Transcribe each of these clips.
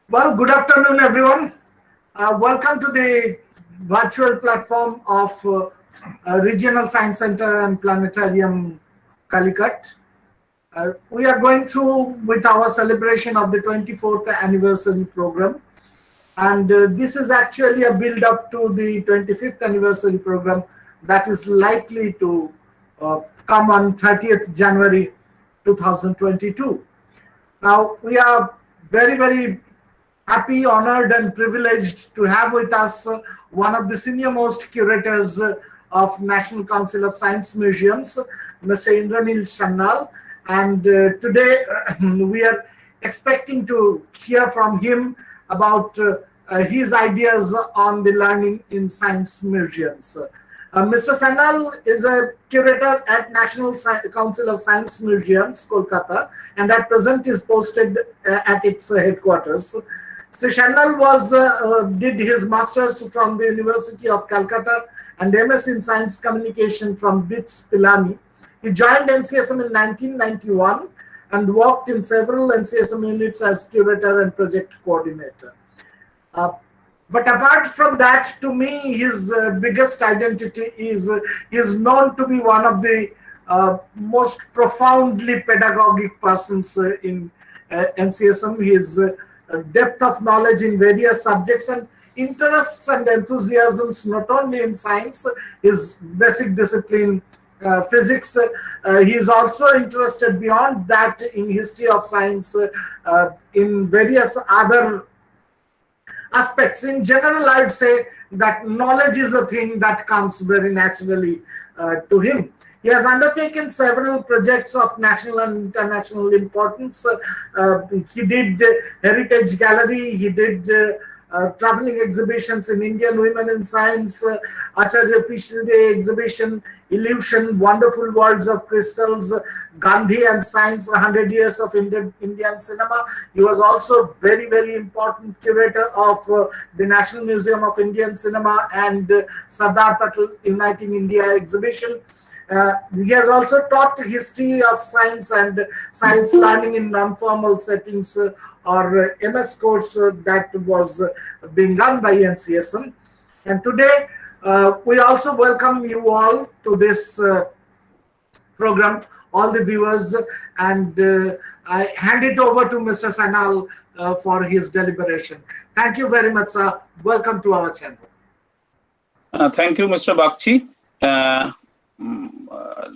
Well, good afternoon, everyone. Welcome to the virtual platform of Regional Science Center and Planetarium Calicut. We are going through with our celebration of the 24th anniversary program. And this is actually a build up to the 25th anniversary program that is likely to come on 30th January 2022. Now, we are very happy, honored, and privileged to have with us one of the senior most curators of National Council of Science Museums, Mr. Indranil Sannal. And today we are expecting to hear from him about his ideas on the learning in science museums. Mr. Sannal is a curator at National Council of Science Museums, Kolkata, and at present is posted at its headquarters. So Sannal did his masters from the University of Calcutta and MS in Science Communication from BITS Pilani. He joined NCSM in 1991 and worked in several NCSM units as curator and project coordinator. But apart from that, to me, his biggest identity is he is known to be one of the most profoundly pedagogic persons in NCSM. His depth of knowledge in various subjects and interests and enthusiasms, not only in science, his basic discipline, physics. He is also interested beyond that in history of science, in various other aspects. In general, I'd say that knowledge is a thing that comes very naturally to him. He has undertaken several projects of national and international importance. He did Heritage Gallery, he did traveling exhibitions in Indian Women in Science, Acharya Pichide exhibition, Illusion, Wonderful Worlds of Crystals, Gandhi and Science, 100 Years of Indian Cinema. He was also very important curator of the National Museum of Indian Cinema and Sardar Patel Uniting India exhibition. He has also taught history of science and science learning in non-formal settings or MS course that was being run by NCSM. And today, we also welcome you all to this program, all the viewers, and I hand it over to Mr. Sannal for his deliberation. Thank you very much, sir. Welcome to our channel. Thank you, Mr. Bakchi.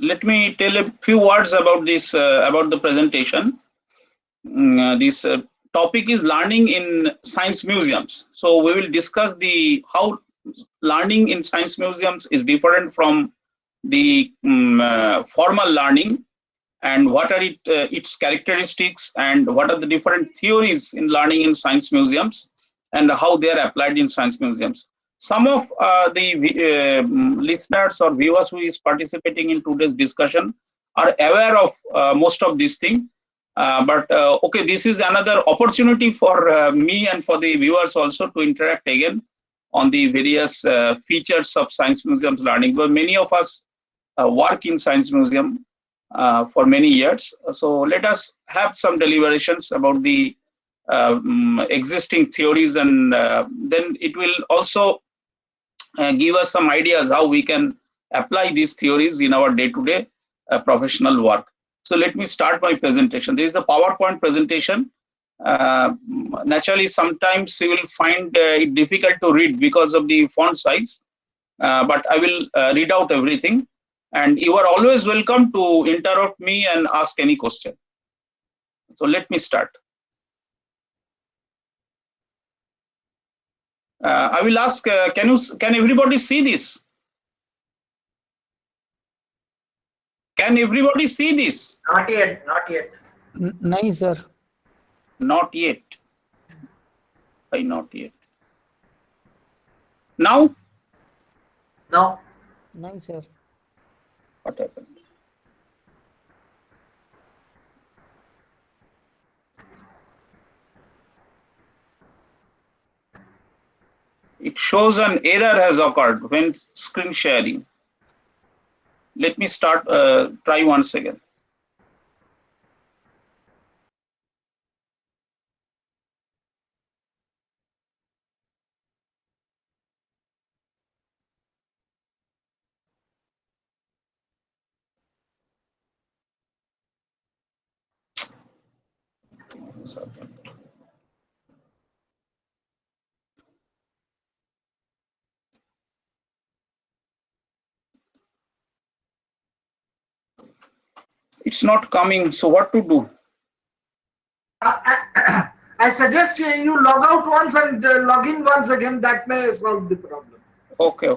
Let me tell a few words about this, about the presentation. This topic is learning in science museums. So we will discuss how learning in science museums is different from the formal learning, and what are its characteristics, and what are the different theories in learning in science museums, and how they are applied in science museums. Some of the listeners or viewers who is participating in today's discussion are aware of most of these things. But okay, this is another opportunity for me and for the viewers also to interact again on the various features of science museums learning. But many of us work in science museum for many years. So let us have some deliberations about the existing theories, and then it will also give us some ideas how we can apply these theories in our day-to-day professional work. So let me start my presentation. There is a PowerPoint presentation. Naturally, sometimes you will find it difficult to read because of the font size, but I will read out everything. And you are always welcome to interrupt me and ask any question. So let me start. I will ask, can everybody see this? Can everybody see this? Not yet. No, sir. Not yet. Why not yet? Now? No. No, sir. What happened? It shows an error has occurred when screen sharing. Let me start, try once again. It's not coming. So what to do? I suggest you log out once and log in once again. That may solve the problem. Okay.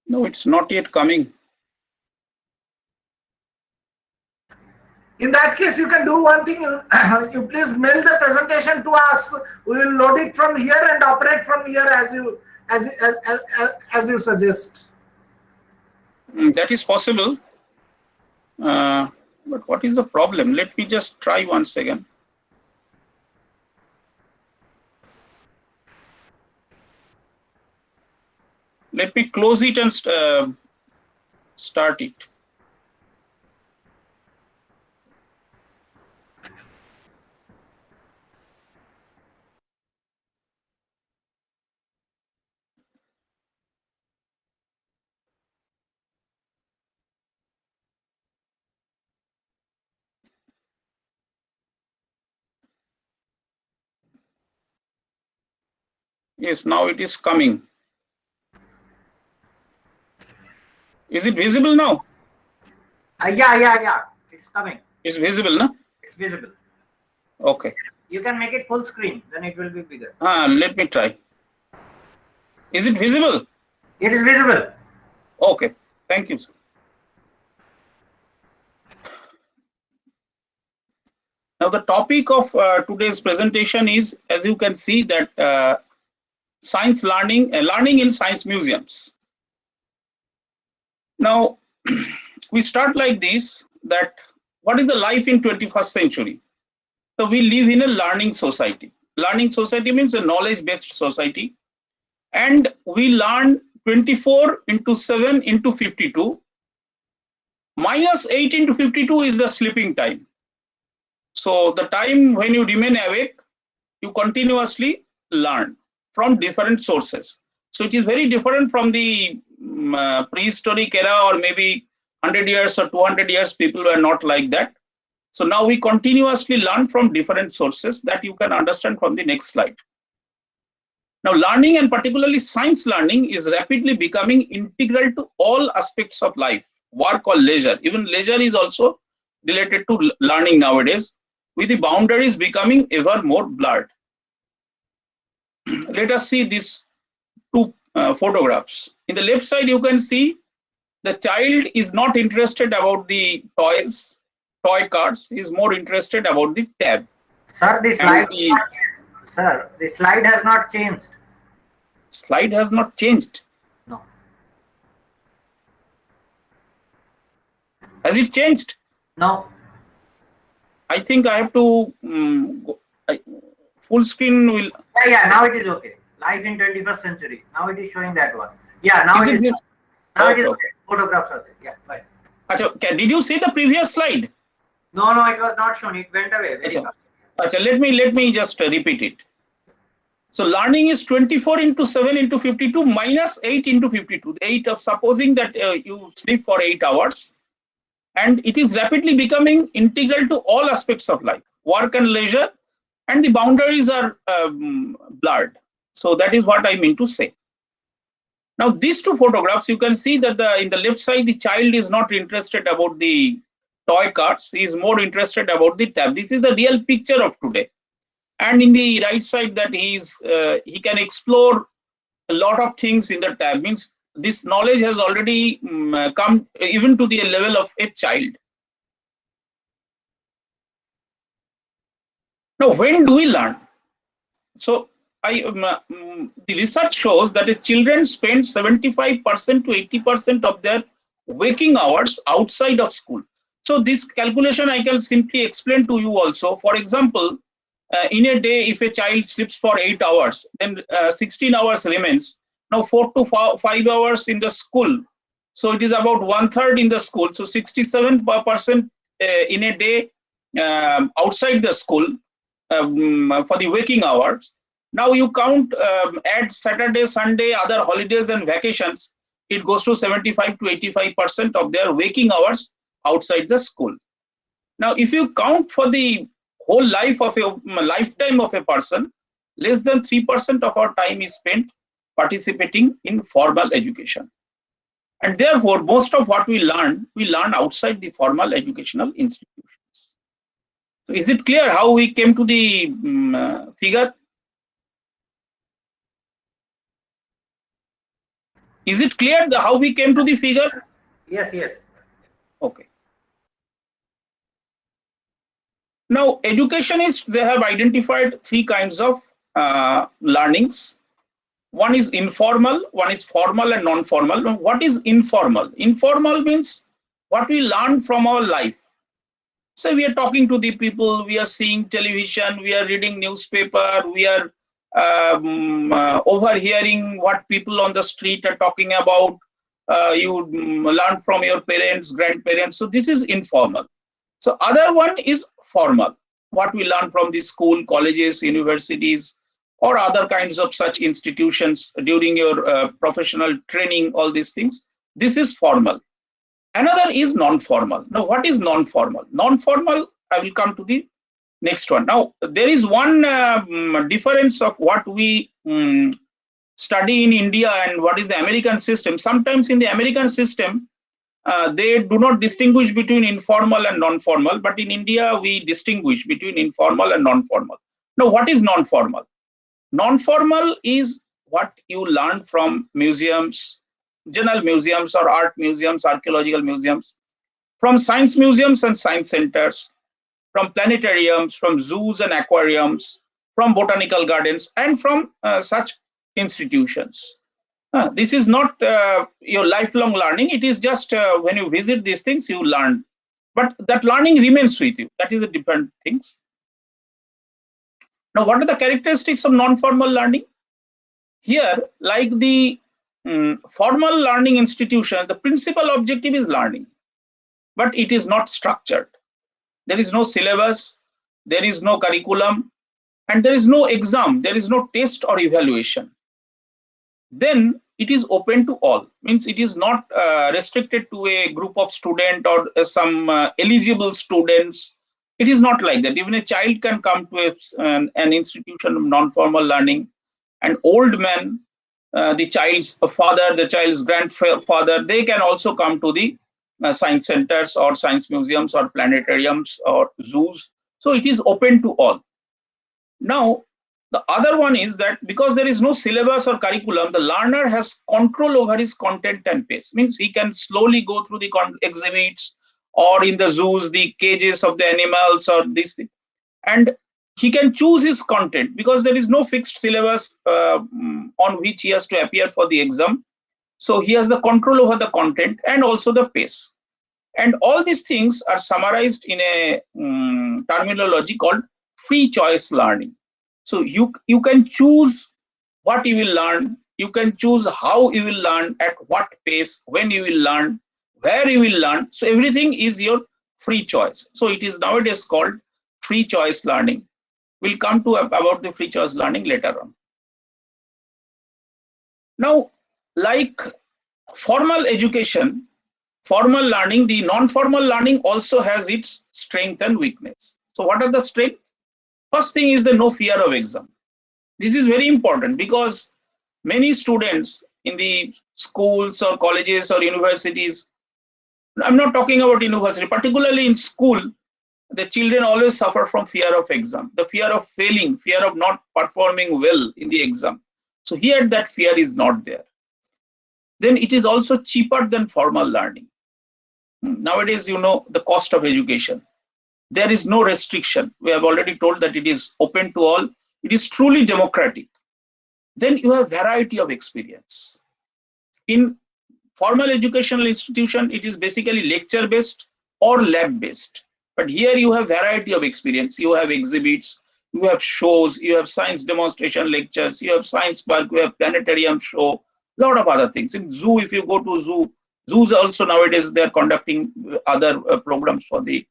No, it's not yet coming. In that case, you can do one thing. You please mail the presentation to us. We will load it from here and operate from here as you suggest. That is possible. But what is the problem? Let me just try once again. Let me close it and start it. Yes, now it is coming. Is it visible now? Yeah. It's coming. It's visible, no? It's visible. Okay. You can make it full screen, then it will be bigger. Let me try. Is it visible? It is visible. Okay. Thank you, sir. Now, the topic of today's presentation is, as you can see, that science learning in science museums. Now, we start like this, that what is the life in 21st century? So we live in a learning society. Learning society means a knowledge-based society. And we learn 24/7/52. -8/52 is the sleeping time. So the time when you remain awake, you continuously learn from different sources. So it is very different from the prehistoric era, or maybe 100 years or 200 years, people were not like that. So now we continuously learn from different sources, that you can understand from the next slide. Now, learning, and particularly science learning, is rapidly becoming integral to all aspects of life, work or leisure. Even leisure is also related to learning nowadays, with the boundaries becoming ever more blurred. Let us see these two photographs. In the left side, you can see the child is not interested about the toy cars. He is more interested about the tab. Sir, the slide has not changed. Slide has not changed. No. Has it changed? No. I think I have to full screen will. Yeah. Now it is okay. Life in 21st century. Now it is showing that one. Yeah. Now it is. Now it is okay. Photographs are there. Yeah. Fine. Achha, did you see the previous slide? No, it was not shown. It went away very fast. Achha, let me just repeat it. So learning is 24/7/52 -8/52. 8 of supposing that you sleep for 8 hours, and it is rapidly becoming integral to all aspects of life, work and leisure, and the boundaries are blurred. So that is what I mean to say. Now, these two photographs, you can see that in the left side, the child is not interested about the toy cars. He is more interested about the tab. This is the real picture of today. And in the right side, that he can explore a lot of things in the tab. Means this knowledge has already come even to the level of a child. Now, when do we learn? So the research shows that children spend 75% to 80% of their waking hours outside of school. So this calculation I can simply explain to you also. For example, in a day, if a child sleeps for 8 hours, then 16 hours remains. Now 4 to 5 hours in the school. So it is about 1/3 in the school. So 67% in a day outside the school for the waking hours. Now you count, add Saturday, Sunday, other holidays and vacations, it goes to 75 to 85% of their waking hours outside the school. Now, if you count for the whole life of a lifetime of a person, less than 3% of our time is spent participating in formal education. And therefore, most of what we learn outside the formal educational institutions. So is it clear how we came to the figure? Is it clear how we came to the figure? Yes, yes. Okay. Now, educationists, they have identified 3 kinds of learnings. One is informal, one is formal and non-formal. Now, what is informal? Informal means what we learn from our life. So we are talking to the people, we are seeing television, we are reading newspaper, we are overhearing what people on the street are talking about. You learn from your parents, grandparents. So this is informal. So other one is formal, what we learn from the school, colleges, universities, or other kinds of such institutions during your professional training, all these things. This is formal. Another is non-formal. Now, what is non-formal? Non-formal, I will come to the next one. Now, there is one difference of what we study in India and what is the American system. Sometimes in the American system, they do not distinguish between informal and non-formal, but in India, we distinguish between informal and non-formal. Now, what is non-formal? Non-formal is what you learn from museums, general museums or art museums, archaeological museums, from science museums and science centers, from planetariums, from zoos and aquariums, from botanical gardens, and from such institutions. This is not your lifelong learning. It is just when you visit these things, you learn. But that learning remains with you. That is a different things. Now, what are the characteristics of non-formal learning? Here, like the formal learning institution, the principal objective is learning, but it is not structured. There is no syllabus, there is no curriculum, and there is no exam, there is no test or evaluation. Then it is open to all, means it is not restricted to a group of students or some eligible students. It is not like that. Even a child can come to an institution of non-formal learning. An old man, the child's father, the child's grandfather, they can also come to the science centers or science museums or planetariums or zoos. So it is open to all. Now, the other one is that because there is no syllabus or curriculum, the learner has control over his content and pace. Means he can slowly go through the exhibits or in the zoos, the cages of the animals or this thing. And he can choose his content because there is no fixed syllabus on which he has to appear for the exam. So he has the control over the content and also the pace. And all these things are summarized in a terminology called free choice learning. So you can choose what you will learn. You can choose how you will learn, at what pace, when you will learn, where you will learn. So everything is your free choice. So it is nowadays called free choice learning. We'll come to about the free choice learning later on. Now, like formal education, formal learning, the non-formal learning also has its strength and weakness. So what are the strengths? First thing is the no fear of exam. This is very important because many students in the schools or colleges or universities, I'm not talking about university, particularly in school, the children always suffer from fear of exam, the fear of failing, fear of not performing well in the exam. So here that fear is not there. Then it is also cheaper than formal learning. Nowadays, you know, the cost of education. There is no restriction. We have already told that it is open to all. It is truly democratic. Then you have variety of experience. In formal educational institution, it is basically lecture based or lab based. But here you have variety of experience. You have exhibits, you have shows, you have science demonstration lectures, you have science park, you have planetarium show, lot of other things. In zoo, if you go to zoos also nowadays they are conducting other programs for the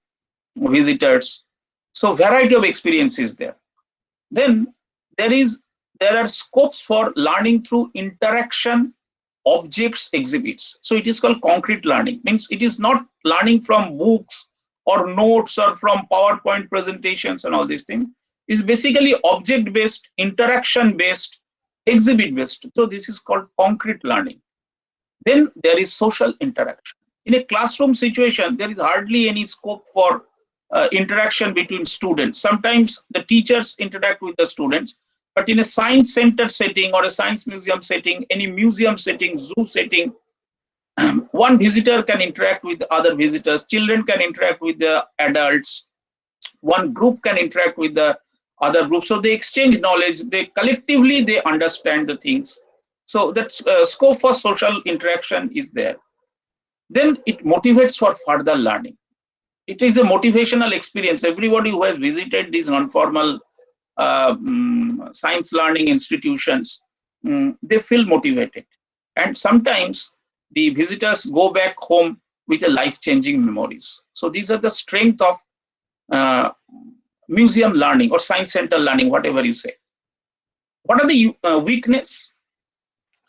visitors. So variety of experience is there. Then there are scopes for learning through interaction, objects, exhibits. So it is called concrete learning. Means it is not learning from books or notes or from PowerPoint presentations and all these things. It's basically object based, interaction based, exhibit based. So this is called concrete learning. Then there is social interaction. In a classroom situation, there is hardly any scope for interaction between students. Sometimes the teachers interact with the students, but in a science center setting or a science museum setting, any museum setting, zoo setting, one visitor can interact with other visitors, children can interact with the adults, one group can interact with the other group. So they exchange knowledge, they collectively, they understand the things. So that scope for social interaction is there. Then it motivates for further learning. It is a motivational experience. Everybody who has visited these non-formal science learning institutions, they feel motivated. And sometimes the visitors go back home with a life-changing memories. So these are the strength of museum learning or science center learning, whatever you say. What are the weakness?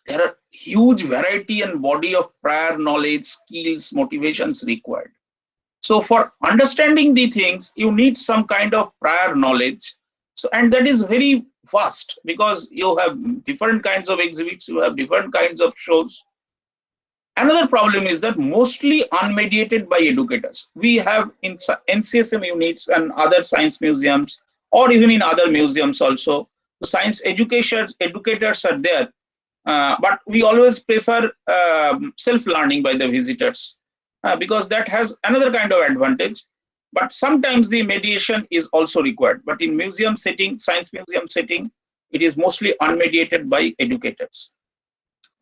There are huge variety and body of prior knowledge, skills, motivations required. So for understanding the things, you need some kind of prior knowledge. So, and that is very vast because you have different kinds of exhibits, you have different kinds of shows. Another problem is that mostly unmediated by educators. We have in NCSM units and other science museums, or even in other museums also, science educators are there, but we always prefer self-learning by the visitors. Because that has another kind of advantage, but sometimes the mediation is also required. But in museum setting, science museum setting, it is mostly unmediated by educators.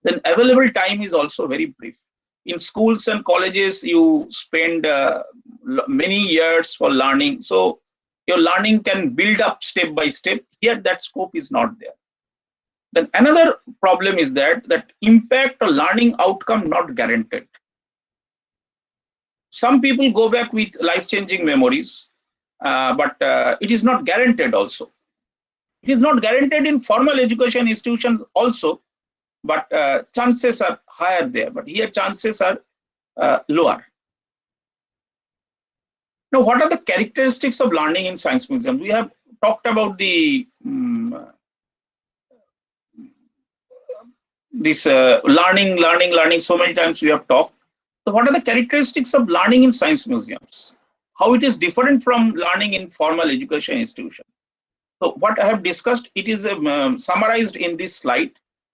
Then available time is also very brief. In schools and colleges, you spend many years for learning. So your learning can build up step by step. Here that scope is not there. Then another problem is that impact or learning outcome not guaranteed. Some people go back with life-changing memories, but it is not guaranteed also. It is not guaranteed in formal education institutions also, but chances are higher there. But here chances are lower. Now, what are the characteristics of learning in science museums? We have talked about the learning so many times we have talked. So what are the characteristics of learning in science museums? How it is different from learning in formal education institution? So what I have discussed, it is summarized in this slide,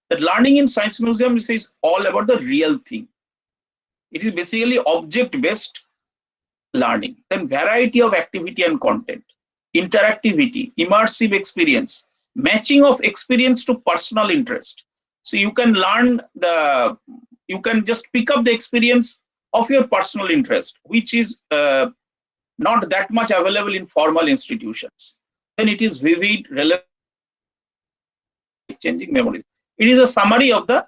that learning in science museums is all about the real thing. It is basically object-based learning. Then variety of activity and content, interactivity, immersive experience, matching of experience to personal interest. So you can learn you can just pick up the experience of your personal interest, which is not that much available in formal institutions. Then it is vivid, relevant, changing memories. It is a summary of the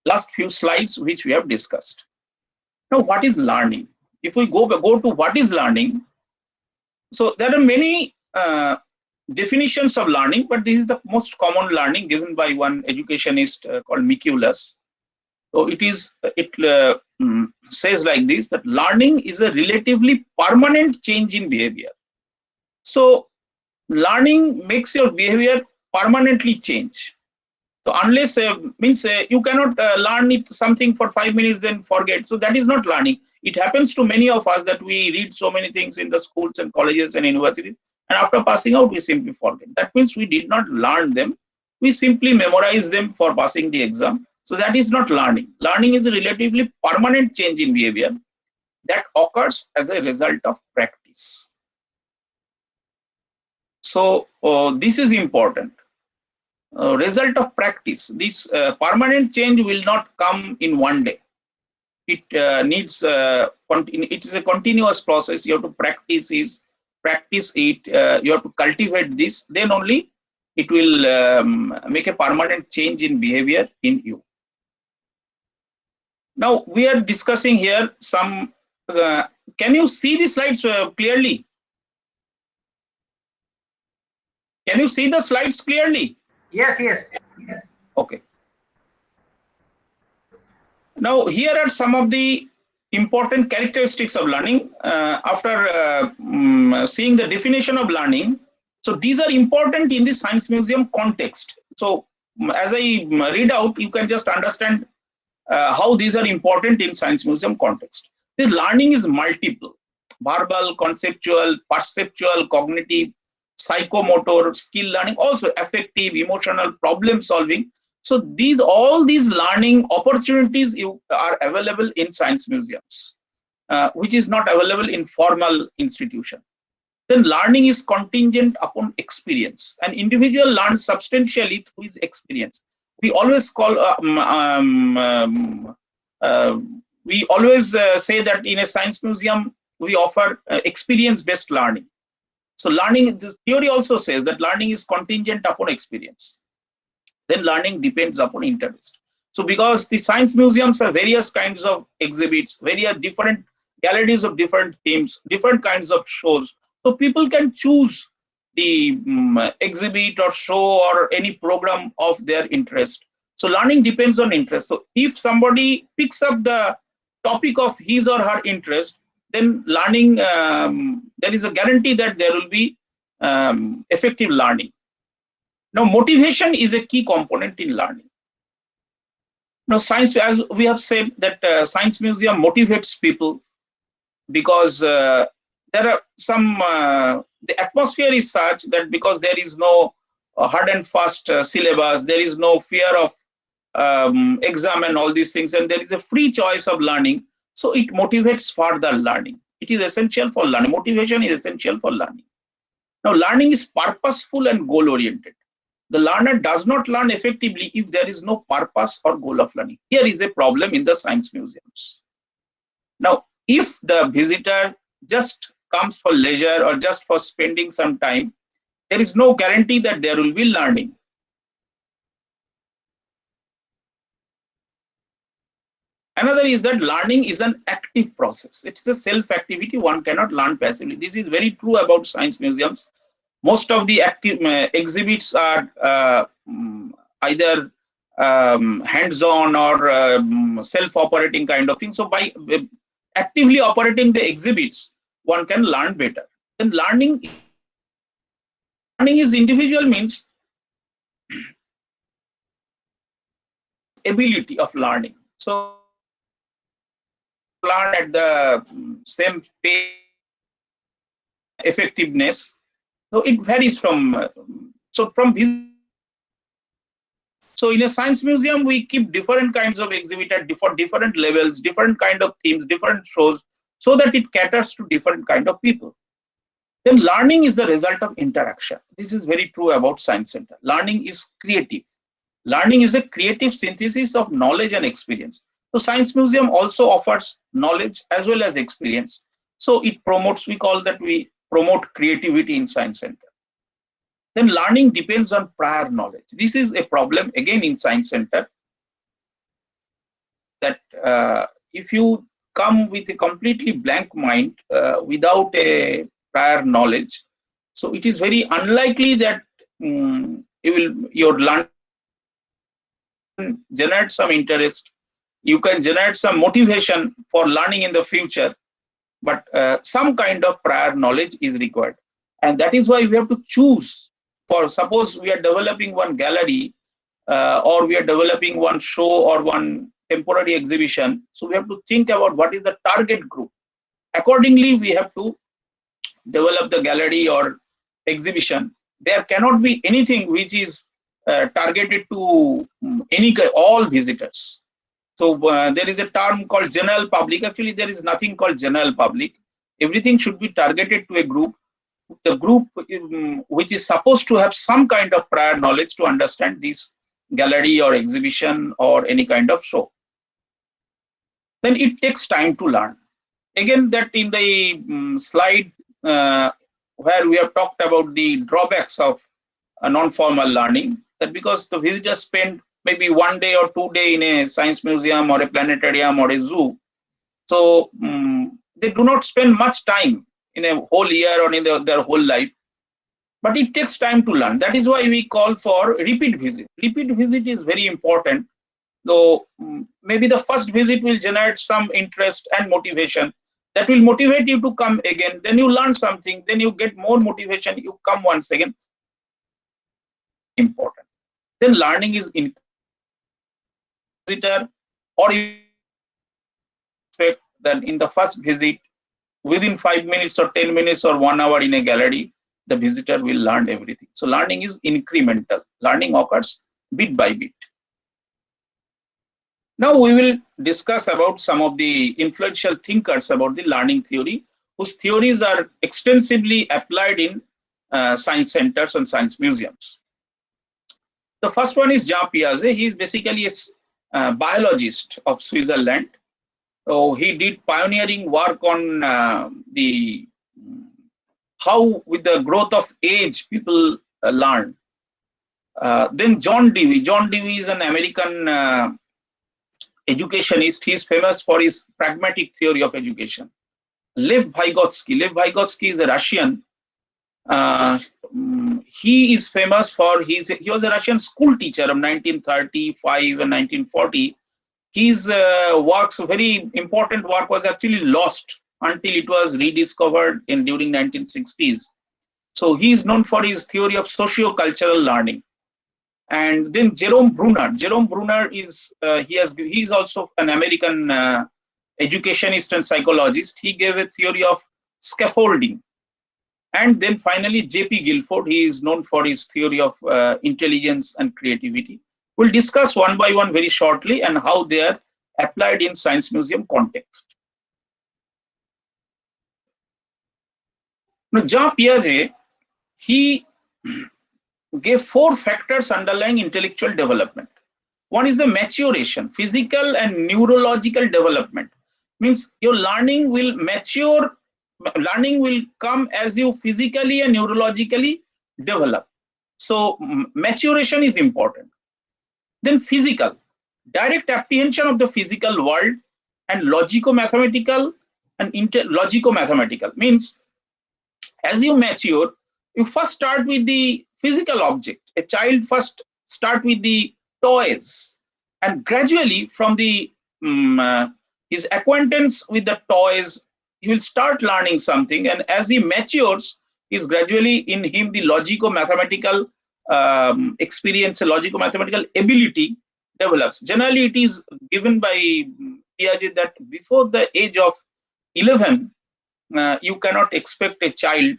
last few slides which we have discussed. Now, what is learning? If we go to what is learning, so there are many definitions of learning, but this is the most common learning given by one educationist called Mikulus. So it says like this, that learning is a relatively permanent change in behavior. So learning makes your behavior permanently change. So unless means you cannot learn something for 5 minutes and forget. So that is not learning. It happens to many of us that we read so many things in the schools and colleges and universities, and after passing out we simply forget. That means we did not learn them. We simply memorize them for passing the exam. So that is not learning. Learning is a relatively permanent change in behavior that occurs as a result of practice. So this is important. Result of practice. This permanent change will not come in one day. it needs it is a continuous process. You have to practice it. You have to cultivate this. Then only it will make a permanent change in behavior in you. Now we are discussing here some. Can you see the slides clearly? Can you see the slides clearly? Yes, yes. Okay. Now here are some of the important characteristics of learning. After seeing the definition of learning, so these are important in the Science Museum context. So as I read out, you can just understand how these are important in Science Museum context. This learning is multiple: verbal, conceptual, perceptual, cognitive, psychomotor, skill learning, also affective, emotional, problem solving. So all these learning opportunities are available in science museums, which is not available in formal institution. Then learning is contingent upon experience. An individual learns substantially through his experience. We always call we always say that in a science museum we offer experience-based learning. So learning, the theory also says that learning is contingent upon experience. Then learning depends upon interest. So because the science museums have various kinds of exhibits, various different galleries of different themes, different kinds of shows. So people can choose the exhibit or show or any program of their interest. So learning depends on interest. So if somebody picks up the topic of his or her interest, then learning, there is a guarantee that there will be effective learning. Now, motivation is a key component in learning. Now, science, as we have said, that science museum motivates people because there are some, the atmosphere is such that because there is no hard and fast syllabus, there is no fear of exam and all these things, and there is a free choice of learning. So it motivates further learning. It is essential for learning. Motivation is essential for learning. Now, learning is purposeful and goal-oriented. The learner does not learn effectively if there is no purpose or goal of learning. Here is a problem in the science museums. Now, if the visitor just comes for leisure or just for spending some time, there is no guarantee that there will be learning. Another is that learning is an active process. It's a self-activity. One cannot learn passively. This is very true about science museums. Most of the active exhibits are either hands-on or self-operating kind of thing. So by actively operating the exhibits, one can learn better. Then learning is individual, means ability of learning. So learn at the same pace, effectiveness. So it varies from so in a science museum we keep different kinds of exhibit at different levels, different kind of themes, different shows, so that it caters to different kind of people. Then learning is the result of interaction. This is very true about Science Center. Learning is creative. Learning is a creative synthesis of knowledge and experience. So Science Museum also offers knowledge as well as experience. So it promotes, we promote creativity in Science Center. Then learning depends on prior knowledge. This is a problem again in Science Center, that if you come with a completely blank mind without a prior knowledge, so it is very unlikely that your learning generate some interest. You can generate some motivation for learning in the future, but some kind of prior knowledge is required. And that is why we have to choose. For suppose we are developing one gallery or we are developing one show or one temporary exhibition. So we have to think about what is the target group. Accordingly, we have to develop the gallery or exhibition. There cannot be anything which is targeted to all visitors. So there is a term called general public. Actually, there is nothing called general public. Everything should be targeted to a group. The group which is supposed to have some kind of prior knowledge to understand this gallery or exhibition or any kind of show. then it takes time to learn. Again, that in the slide where we have talked about the drawbacks of non-formal learning, that because the visitors spend maybe 1 day or 2 days in a science museum or a planetarium or a zoo, so they do not spend much time in a whole year or in their whole life, but it takes time to learn. That is why we call for repeat visit. Repeat visit is very important. So maybe the first visit will generate some interest and motivation that will motivate you to come again. Then you learn something, then you get more motivation, you come once again. Important. Then learning is in visitor, or you expect that in the first visit, within 5 minutes or 10 minutes or 1 hour in a gallery, the visitor will learn everything. So learning is incremental. Learning occurs bit by bit. Now we will discuss about some of the influential thinkers about the learning theory, whose theories are extensively applied in science centers and science museums. The first one is Jean Piaget. He is basically a biologist of Switzerland. So he did pioneering work on how with the growth of age people learn. Then John Dewey. John Dewey is an American educationist. He is famous for his pragmatic theory of education. Lev Vygotsky. Lev Vygotsky is a Russian. He is famous for he was a Russian school teacher of 1935 and 1940. His works, very important work, was actually lost until it was rediscovered during 1960s. So he is known for his theory of socio-cultural learning. And then Jerome Brunner. Jerome Brunner is he is also an American educationist and psychologist. He gave a theory of scaffolding. And then finally J.P. Guilford. He is known for his theory of intelligence and creativity. We'll discuss one by one very shortly and how they are applied in science museum context. Now, Jean Piaget, he gave 4 factors underlying intellectual development. One is the maturation, physical and neurological development. Means your learning will mature, learning will come as you physically and neurologically develop. So maturation is important. Then physical, direct apprehension of the physical world, and logico-mathematical and logico-mathematical. Means as you mature, you first start with the physical object. A child first start with the toys, and gradually from the his acquaintance with the toys, he will start learning something, and as he matures, is gradually in him the logico-mathematical experience, a logico-mathematical ability develops. Generally, it is given by Piaget that before the age of 11, you cannot expect a child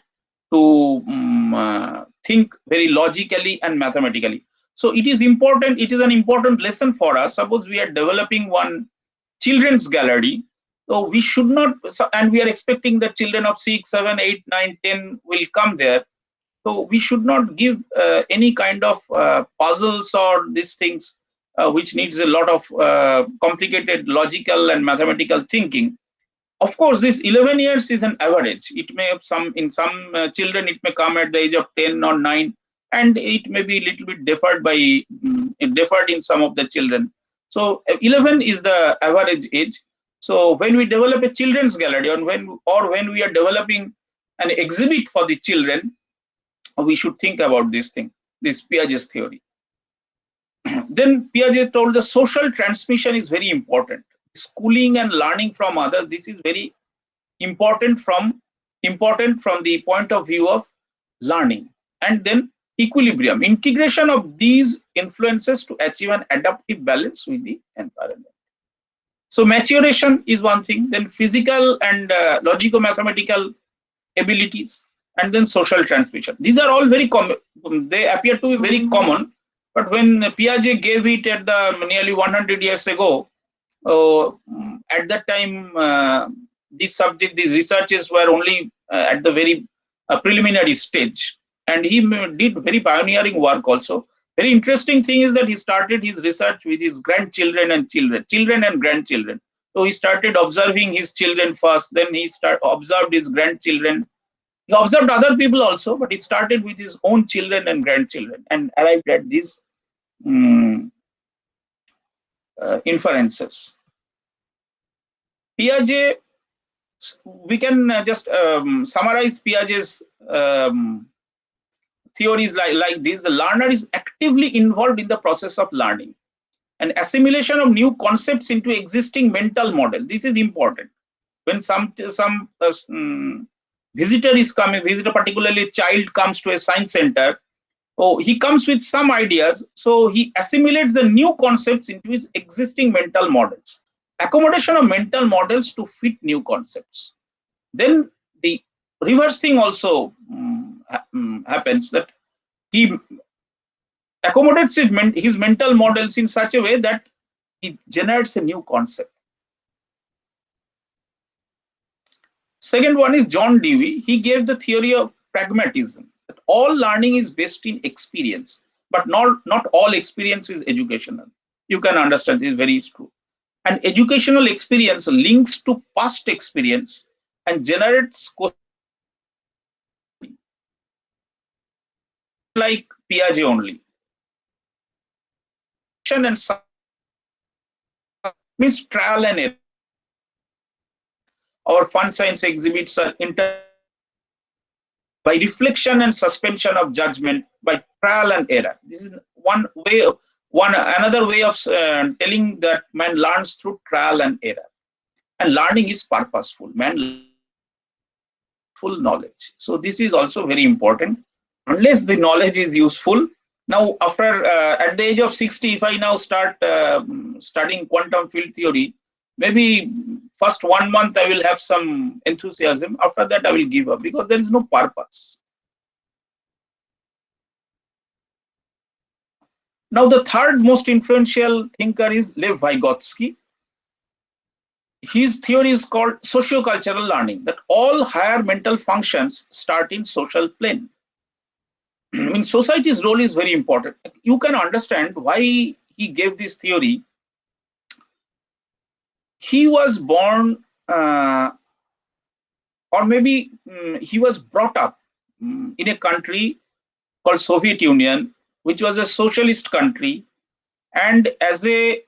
to think very logically and mathematically. So it is important, it is an important lesson for us. Suppose we are developing one children's gallery, so we should not, and we are expecting that children of 6, 7, 8, 9, 10 will come there. So we should not give any kind of puzzles or these things which needs a lot of complicated logical and mathematical thinking. Of course, this 11 years is an average. It may have in some children, it may come at the age of 10 or 9, and it may be a little bit deferred in some of the children. So 11 is the average age. So when we develop a children's gallery, or when we are developing an exhibit for the children, we should think about this thing, this Piaget's theory. Then Piaget told the social transmission is very important. Schooling and learning from others, this is very important from the point of view of learning. And then equilibrium, integration of these influences to achieve an adaptive balance with the environment. So maturation is one thing, then physical and logico-mathematical abilities, and then social transmission. These are all very common. They appear to be very common, but when Piaget gave it at the nearly 100 years ago, at that time, these researches were only at the very preliminary stage, and he did very pioneering work also. Very interesting thing is that he started his research with his grandchildren and children and grandchildren. So he started observing his children first, then he observed his grandchildren. He observed other people also, but he started with his own children and grandchildren and arrived at these inferences. Piaget, we can just summarize Piaget's theories like this. The learner is actively involved in the process of learning and assimilation of new concepts into existing mental model. This is important. When some visitor is coming, particularly a child comes to a science center, he comes with some ideas, so he assimilates the new concepts into his existing mental models. Accommodation of mental models to fit new concepts. Then the reverse thing also happens, that he accommodates his mental models in such a way that he generates a new concept. Second one is John Dewey. He gave the theory of pragmatism, that all learning is based in experience, but not all experience is educational. You can understand this, very true. And educational experience links to past experience and generates like Piaget only. And means trial and error. Our fun science exhibits are by reflection and suspension of judgment, by trial and error. This is another way of telling that man learns through trial and error. And learning is purposeful. Man full knowledge. So this is also very important. Unless the knowledge is useful. Now, after at the age of 60, if I now start studying quantum field theory, maybe first 1 month I will have some enthusiasm. After that, I will give up because there is no purpose. Now, the third most influential thinker is Lev Vygotsky. His theory is called sociocultural learning, that all higher mental functions start in social plane. I mean, society's role is very important. You can understand why he gave this theory. He was born, or maybe he was brought up in a country called Soviet Union, which was a socialist country. And as a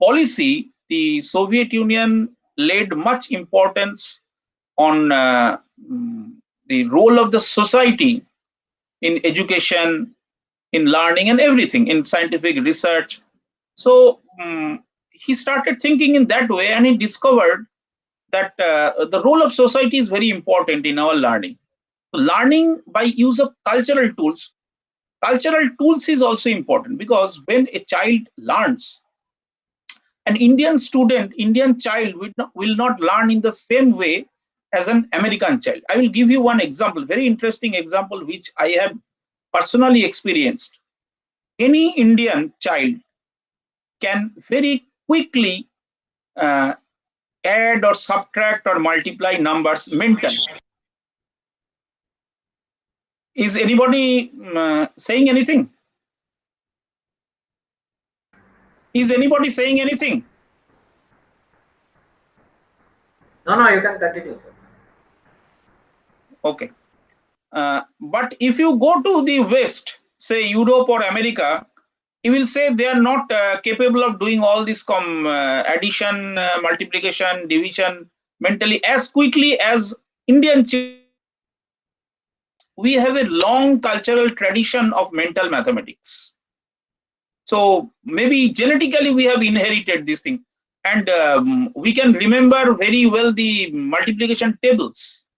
policy, the Soviet Union laid much importance on the role of the society in education, in learning and everything, in scientific research. So he started thinking in that way, and he discovered that the role of society is very important in our learning. Learning by use of cultural tools. Cultural tools is also important, because when a child learns, an Indian child will not learn in the same way as an American child. I will give you one example, very interesting example, which I have personally experienced. Any Indian child can very quickly add or subtract or multiply numbers mentally. Is anybody saying anything? Is anybody saying anything? No, you can continue, sir. Okay. But if you go to the West, say Europe or America, you will say they are not capable of doing all this addition, multiplication, division mentally as quickly as Indian children. We have a long cultural tradition of mental mathematics. So maybe genetically we have inherited this thing. And we can remember very well the multiplication tables.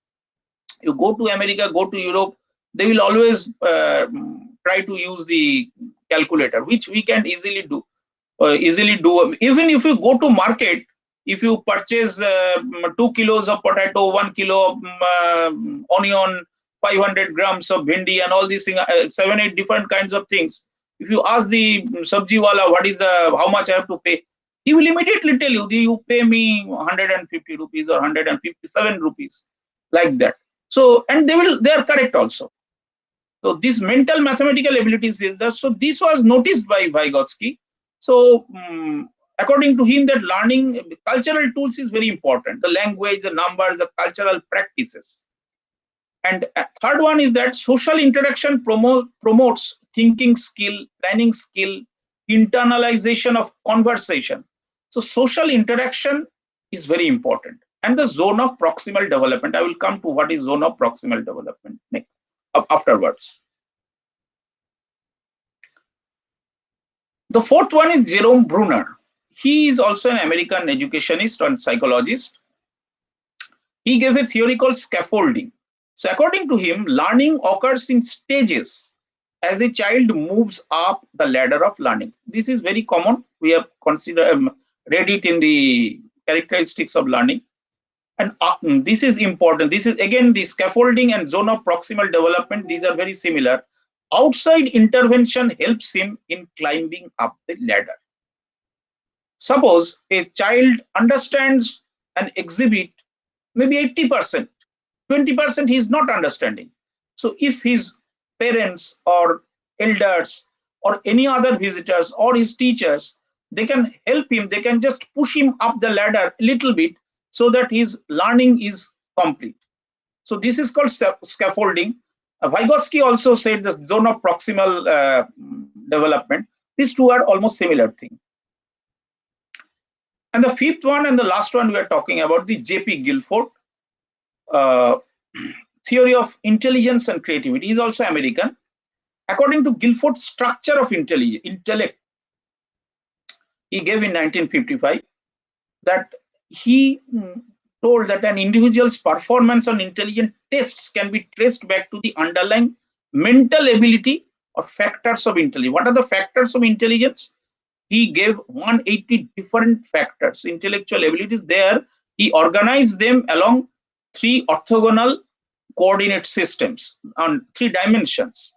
You go to America, go to Europe, they will always try to use the calculator, which we can easily do. Even if you go to market, if you purchase 2 kilos of potato, 1 kilo of onion, 500 grams of bhindi and all these things, 7-8 different kinds of things. If you ask the sabji wala how much I have to pay, he will immediately tell you, you pay me 150 rupees or 157 rupees, like that. So, and they are correct also. So this mental mathematical abilities is that. So this was noticed by Vygotsky. So according to him, that learning cultural tools is very important. The language, the numbers, the cultural practices. And third one is that social interaction promotes thinking skill, planning skill, internalization of conversation. So social interaction is very important. And the zone of proximal development. I will come to what is zone of proximal development next, afterwards. The fourth one is Jerome Bruner. He is also an American educationist and psychologist. He gave a theory called scaffolding. So according to him, learning occurs in stages as a child moves up the ladder of learning. This is very common. We have read it in the characteristics of learning. And this is important. This is again the scaffolding and zone of proximal development. These are very similar. Outside intervention helps him in climbing up the ladder. Suppose a child understands an exhibit maybe 80%, 20% he is not understanding. So if his parents or elders or any other visitors or his teachers, they can help him, they can just push him up the ladder a little bit so that his learning is complete. So this is called scaffolding. Vygotsky also said the zone of proximal development. These two are almost similar thing. And the fifth one and the last one we are talking about, the J.P. Guilford theory of intelligence and creativity. He is also American. According to Guilford's structure of intellect, he gave in 1955 that he told that an individual's performance on intelligence tests can be traced back to the underlying mental ability or factors of intelligence. What are the factors of intelligence? He gave 180 different factors, intellectual abilities. There, he organized them along 3 orthogonal coordinate systems on 3 dimensions: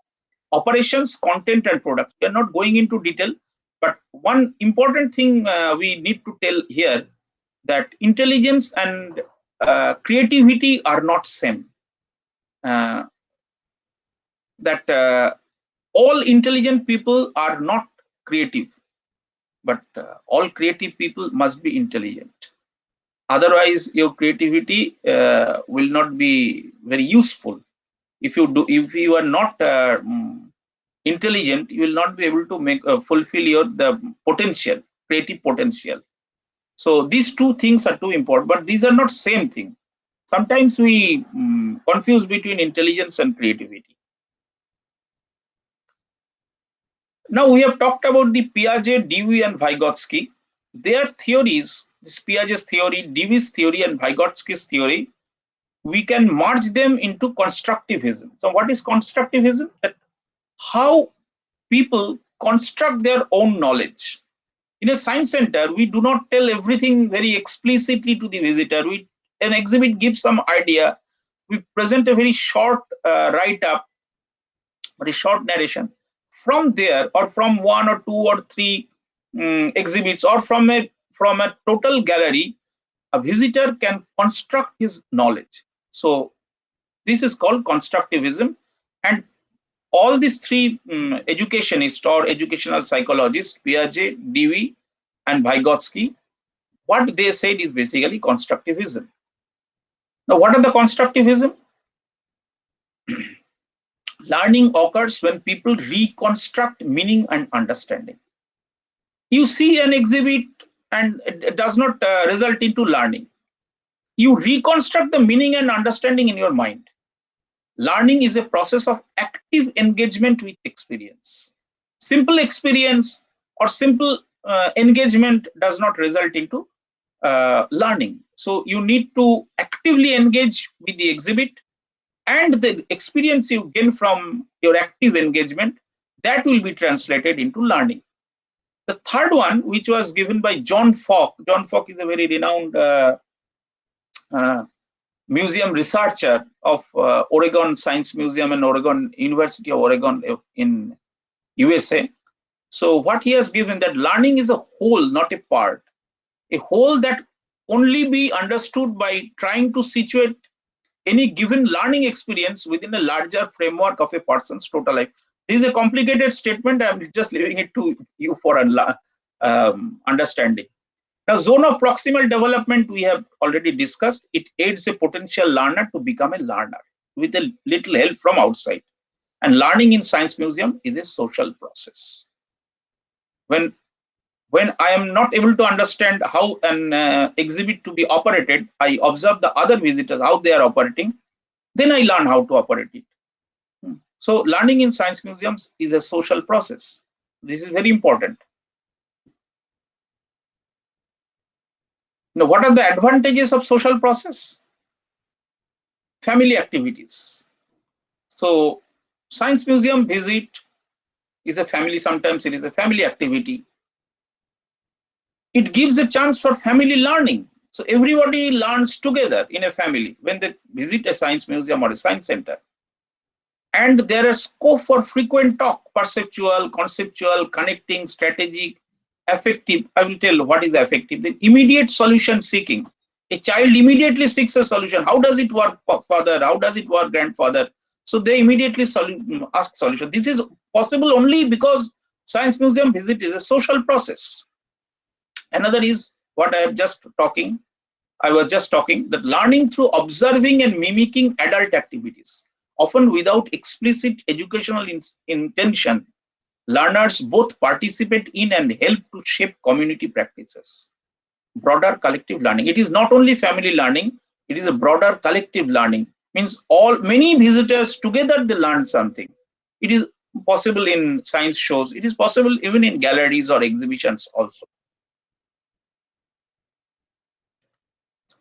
operations, content, and products. We are not going into detail, but one important thing we need to tell here, that intelligence and creativity are not same. That all intelligent people are not creative, but all creative people must be intelligent. Otherwise, your creativity will not be very useful. If you are not intelligent, you will not be able to fulfill the potential, creative potential. So these two things are too important, but these are not same thing. Sometimes we confuse between intelligence and creativity. Now we have talked about the Piaget, Dewey, and Vygotsky. Their theories, this Piaget's theory, Dewey's theory, and Vygotsky's theory, we can merge them into constructivism. So what is constructivism? That how people construct their own knowledge. In a science center, we do not tell everything very explicitly to the visitor. An exhibit gives some idea. We present a very short write-up, very short narration. From there, or from 1 or 2 or 3 exhibits, or from a total gallery, a visitor can construct his knowledge. So this is called constructivism. And all these 3 educationists or educational psychologists, Piaget, Dewey, and Vygotsky, what they said is basically constructivism. Now, what are the constructivism? Learning occurs when people reconstruct meaning and understanding. You see an exhibit and it does not result into learning. You reconstruct the meaning and understanding in your mind. Learning is a process of active engagement with experience. Simple experience or simple engagement does not result into learning. So you need to actively engage with the exhibit, and the experience you gain from your active engagement, that will be translated into learning. The third one, which was given by John Falk. John Falk is a very renowned museum researcher of Oregon Science Museum and Oregon University of Oregon in USA. So what he has given, that learning is a whole, not a part. A whole that only be understood by trying to situate any given learning experience within a larger framework of a person's total life. This is a complicated statement. I'm just leaving it to you for understanding. Now, zone of proximal development we have already discussed. It aids a potential learner to become a learner with a little help from outside. And learning in science museum is a social process. When I am not able to understand how an exhibit to be operated, I observe the other visitors, how they are operating, then I learn how to operate it. So learning in science museums is a social process. This is very important. Now, what are the advantages of social process? Family activities. So science museum visit is a family, sometimes it is a family activity. It gives a chance for family learning. So everybody learns together in a family when they visit a science museum or a science center. And there is scope for frequent talk, perceptual, conceptual, connecting, strategic, affective. I will tell what is affective. The immediate solution seeking. A child immediately seeks a solution. How does it work, father? How does it work, grandfather? So they immediately ask solution. This is possible only because science museum visit is a social process. Another is what I was just talking that learning through observing and mimicking adult activities, often without explicit educational intention. Learners both participate in and help to shape community practices. Broader collective learning. It is not only family learning, it is a broader collective learning. Means many visitors together they learn something. It is possible in science shows. It is possible even in galleries or exhibitions also.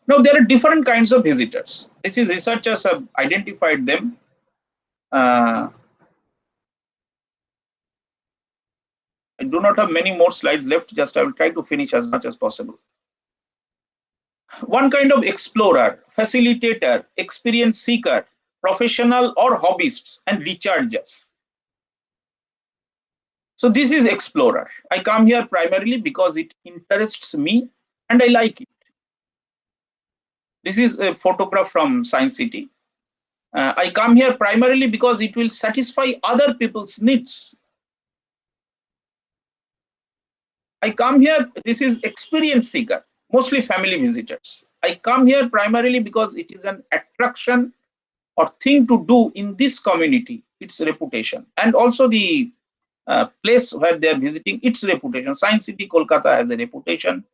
Now, there are different kinds of visitors. Researchers have identified them. I do not have many more slides left. Just I will try to finish as much as possible. One kind of explorer, facilitator, experience seeker, professional or hobbyists, and rechargers. So this is explorer. I come here primarily because it interests me and I like it. This is a photograph from Science City. I come here primarily because it will satisfy other people's needs. I come here, this is experience seeker, mostly family visitors. I come here primarily because it is an attraction or thing to do in this community, its reputation, and also the place where they are visiting, its reputation. Science City, Kolkata has a reputation.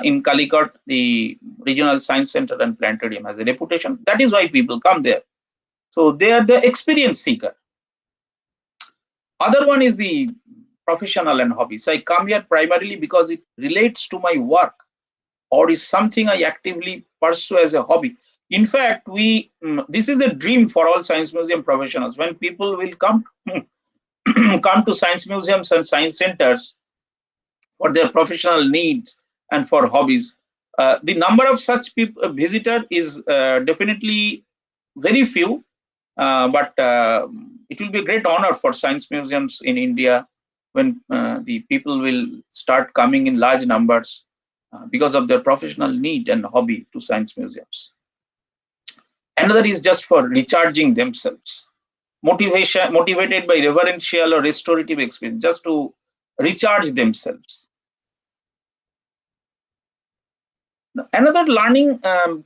In Calicut, the Regional Science Center and Planetarium has a reputation. That is why people come there. So they are the experience seeker. Other one is the professional and hobbies. I come here primarily because it relates to my work or is something I actively pursue as a hobby. In fact, this is a dream for all science museum professionals. When people will come to science museums and science centers for their professional needs and for hobbies, the number of such people visitor is definitely very few, but it will be a great honor for science museums in India when the people will start coming in large numbers because of their professional need and hobby to science museums. Another is just for recharging themselves, motivated by reverential or restorative experience, just to recharge themselves. Another learning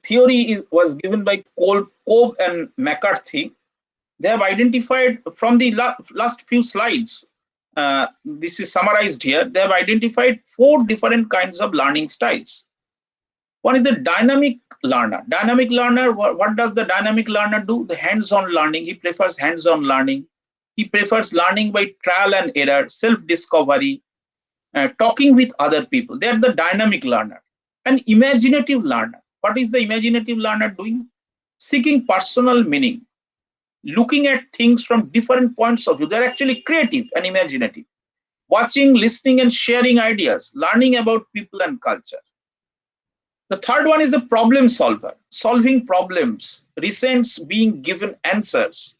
theory was given by Kolb and McCarthy. They have identified from the last few slides, this is summarized here, they have identified 4 different kinds of learning styles. One is the dynamic learner. Dynamic learner, what does the dynamic learner do? The hands-on learning. He prefers hands-on learning. He prefers learning by trial and error, self-discovery, talking with other people. They are the dynamic learner. An imaginative learner. What is the imaginative learner doing? Seeking personal meaning, looking at things from different points of view. They're actually creative and imaginative. Watching, listening, and sharing ideas, learning about people and culture. The third one is a problem solver, solving problems, resents being given answers,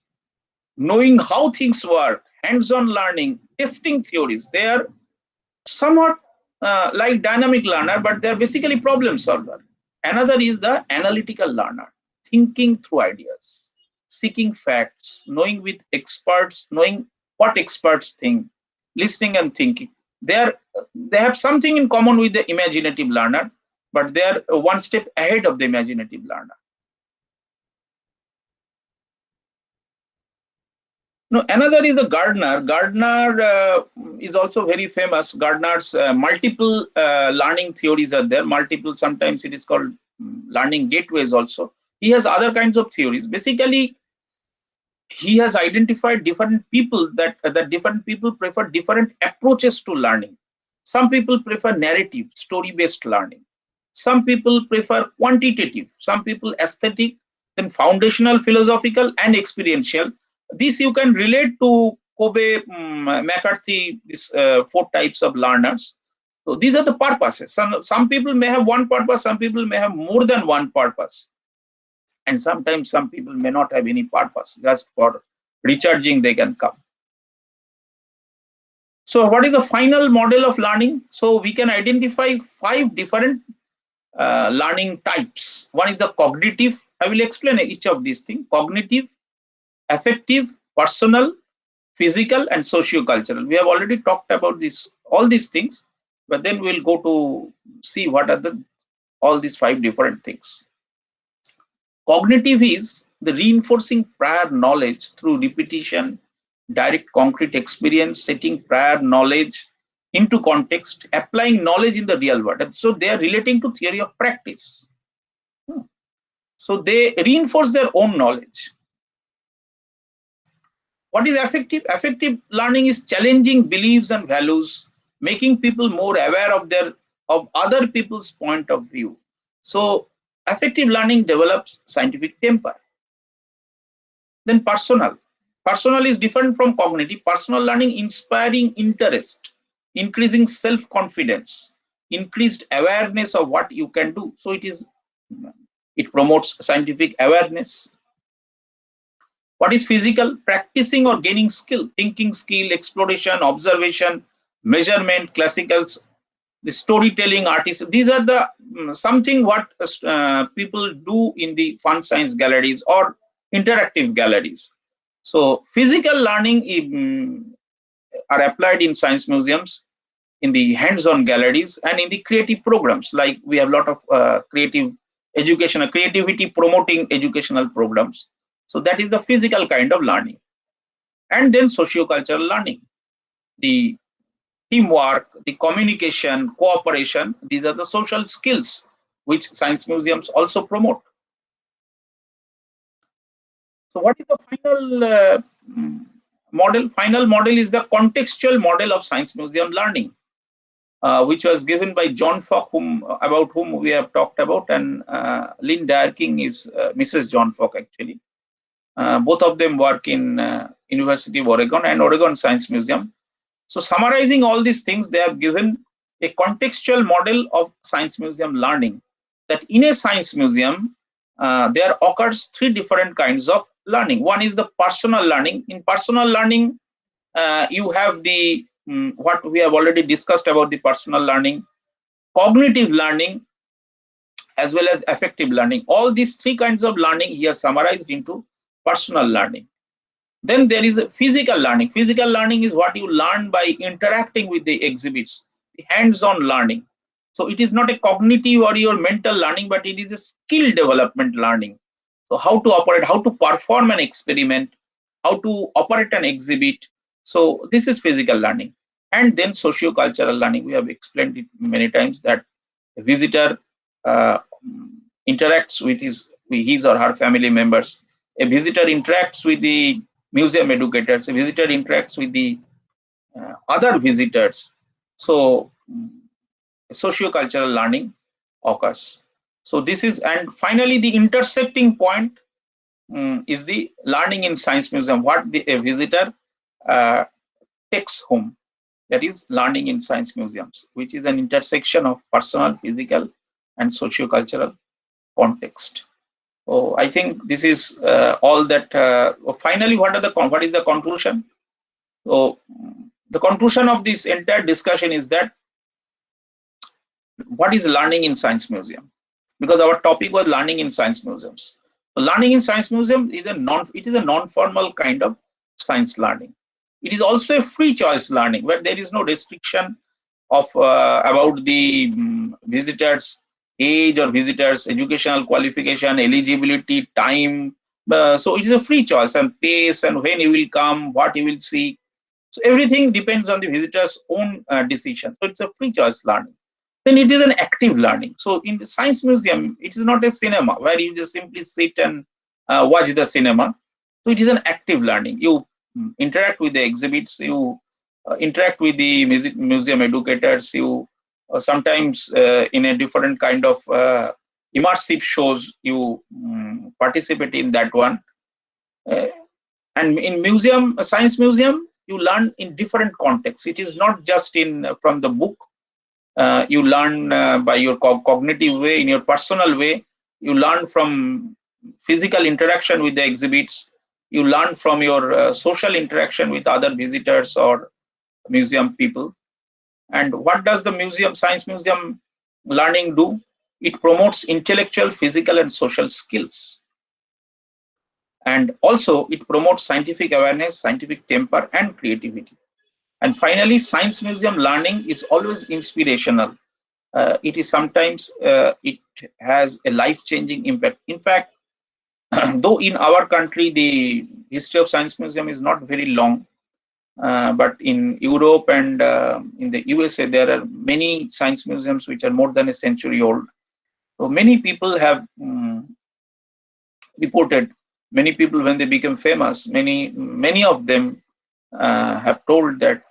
knowing how things work, hands-on learning, testing theories. They are somewhat like dynamic learner, but they're basically problem solver. Another is the analytical learner, thinking through ideas, seeking facts, knowing with experts, knowing what experts think, listening and thinking. They have something in common with the imaginative learner, but they are one step ahead of the imaginative learner. No, another is the Gardner. Gardner is also very famous. Gardner's multiple learning theories are there. Multiple, sometimes it is called learning gateways also. He has other kinds of theories. Basically, he has identified different people that different people prefer different approaches to learning. Some people prefer narrative, story-based learning. Some people prefer quantitative. Some people aesthetic, then foundational, philosophical, and experiential. This you can relate to Kobe, McCarthy, these 4 types of learners. So these are the purposes. Some people may have one purpose, some people may have more than one purpose. And sometimes some people may not have any purpose. Just for recharging, they can come. So what is the final model of learning? So we can identify 5 different learning types. One is the cognitive. I will explain each of these things. Cognitive, affective, personal, physical, and socio-cultural. We have already talked about all these things, but then we'll go to see what are all these 5 different things. Cognitive is the reinforcing prior knowledge through repetition, direct concrete experience, setting prior knowledge into context, applying knowledge in the real world. And so they are relating to theory of practice. So they reinforce their own knowledge. What is affective? Affective learning is challenging beliefs and values, making people more aware of other people's point of view. So affective learning develops scientific temper. Then personal. Personal is different from cognitive. Personal learning inspiring interest, increasing self-confidence, increased awareness of what you can do. So it promotes scientific awareness. What is physical? Practicing or gaining skill, thinking skill, exploration, observation, measurement, classicals, the storytelling, artists. These are the something what people do in the fun science galleries or interactive galleries. So physical learning are applied in science museums, in the hands-on galleries, and in the creative programs. Like we have a lot of creative education, creativity promoting educational programs. So that is the physical kind of learning. And then socio-cultural learning, the teamwork, the communication, cooperation. These are the social skills which science museums also promote. So what is the final model? Final model is the contextual model of science museum learning, which was given by John Falk, about whom we have talked about, and Lynn Dyer-King is Mrs. John Falk actually. Both of them work in University of Oregon and Oregon Science Museum. So summarizing all these things, they have given a contextual model of science museum learning, that in a science museum, there occurs 3 different kinds of learning. One is the personal learning. In personal learning, you have the what we have already discussed about the personal learning, cognitive learning, as well as affective learning. All these 3 kinds of learning he has summarized into personal learning. Then there is a physical learning. Physical learning is what you learn by interacting with the exhibits, the hands-on learning. So it is not a cognitive or your mental learning, but it is a skill development learning. So how to operate, how to perform an experiment, how to operate an exhibit. So this is physical learning. And then socio-cultural learning. We have explained it many times that a visitor interacts with his or her family members. A visitor interacts with the museum educators. A visitor interacts with the other visitors. So socio-cultural learning occurs. So this is, and finally the intersecting point is the learning in science museum, what a visitor takes home. That is learning in science museums, which is an intersection of personal, physical, and socio-cultural context. So I think this is all that. Finally, what is the conclusion? So the conclusion of this entire discussion is that what is learning in science museum? Because our topic was learning in science museums. So learning in science museum is a non-formal kind of science learning. It is also a free choice learning where there is no restriction of about the visitors' age or visitors' educational qualification, eligibility, time. So it is a free choice, and pace, and when he will come, what he will see. So everything depends on the visitor's own decision. So it's a free choice learning. Then it is an active learning. So in the science museum, it is not a cinema where you just simply sit and watch the cinema. So it is an active learning. You interact with the exhibits, you interact with the museum educators, you sometimes in a different kind of immersive shows, you participate in that one. And in museum, science museum, you learn in different contexts. It is not just in from the book. You learn by your cognitive way, in your personal way. You learn from physical interaction with the exhibits. You learn from your social interaction with other visitors or museum people. And what does the museum, science museum learning do? It promotes intellectual, physical, and social skills. And also it promotes scientific awareness, scientific temper, and creativity. And finally, science museum learning is always inspirational. It is sometimes, it has a life-changing impact. In fact, though in our country, the history of science museum is not very long, but in Europe and in the USA, there are many science museums which are more than a century old. So many people have reported, many people when they became famous, many of them have told that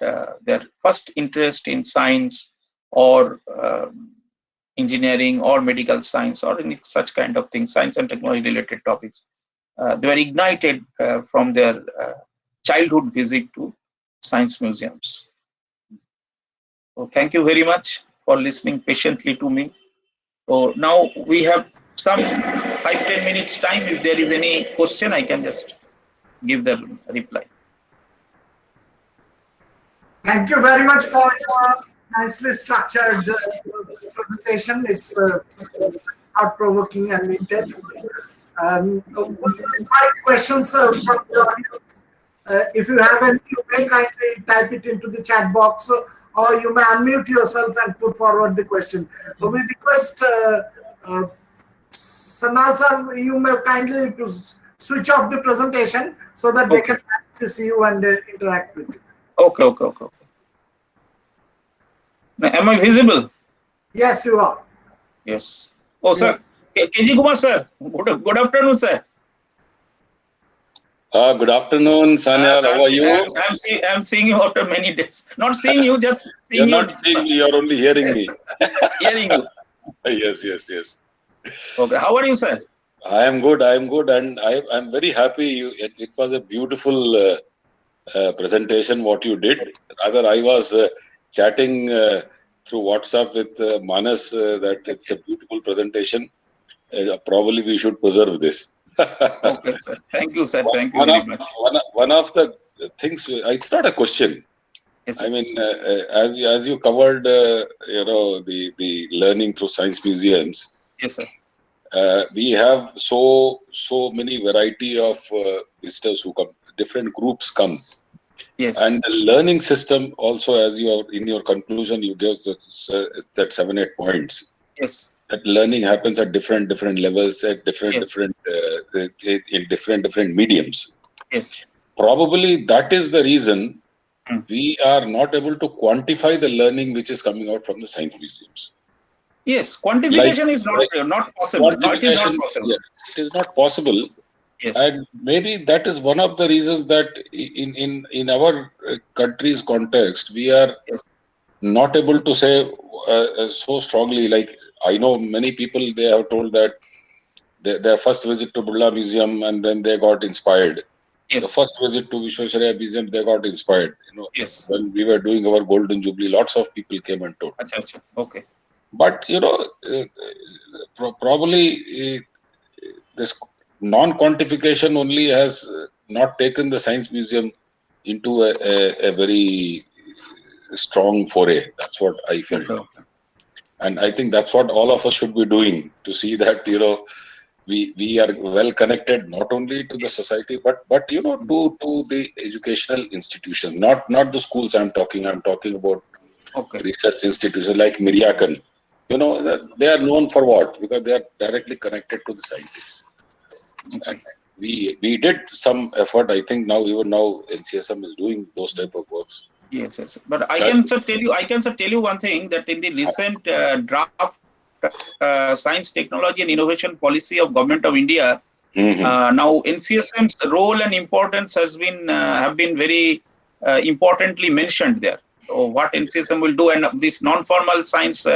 their first interest in science or engineering or medical science or any such kind of things, science and technology related topics, they were ignited from their childhood visit to science museums. So thank you very much for listening patiently to me. So now we have some 5-10 minutes time. If there is any question, I can just give the reply. Thank you very much for your nicely structured presentation. It's thought-provoking and intense. My questions from the audience. If you have any, you may kindly type it into the chat box, or you may unmute yourself and put forward the question. So we request Sanal sir, you may kindly to switch off the presentation so that they can see you and interact with you. Okay. Now, am I visible? Yes, you are. Yes. Oh, sir. K.G. Kumar, sir. Good afternoon, sir. Good afternoon, Sanyal. How are you? I'm seeing you after many days. Not seeing you, just seeing you. You're not seeing me, you're only hearing me. Hearing you. Yes. Okay. How are you, sir? I am good, and I'm very happy. It was a beautiful presentation, what you did. Rather, I was chatting through WhatsApp with Manas that it's a beautiful presentation. Probably we should preserve this. Okay, sir. Thank you, sir. Thank you very much. One of the things, it's not a question. Yes, I mean, as you covered, the learning through science museums. Yes, sir. We have so many variety of visitors who come. Different groups come. Yes. And the learning system also, as you are in your conclusion, you gave that 7-8 points. Yes. That learning happens at different levels, at different in different mediums. Yes. Probably that is the reason we are not able to quantify the learning which is coming out from the science museums. Yes, quantification is not possible. It is not possible. Yeah, it is not possible. Yes. And maybe that is one of the reasons that in our country's context, we are not able to say so strongly. Like, I know many people, they have told that their first visit to Birla Museum and then they got inspired. Yes. The first visit to Vishwasharaya Museum, they got inspired. Yes. When we were doing our Golden Jubilee, lots of people came and told. Achha. Okay. But probably this non-quantification only has not taken the science museum into a very strong foray. That's what I felt. Okay. And I think that's what all of us should be doing, to see that we are well connected not only to the society but to the educational institution, not the schools. I'm talking about Okay. research institutions like Miriakan. You know, they are known for what? Because they are directly connected to the scientists. And we did some effort. I think even now NCSM is doing those type of works. Yes, yes. But I can tell you one thing, that in the recent draft Science, Technology and Innovation Policy of Government of India, now NCSM's role and importance have been very importantly mentioned there. So what NCSM will do, and this non-formal science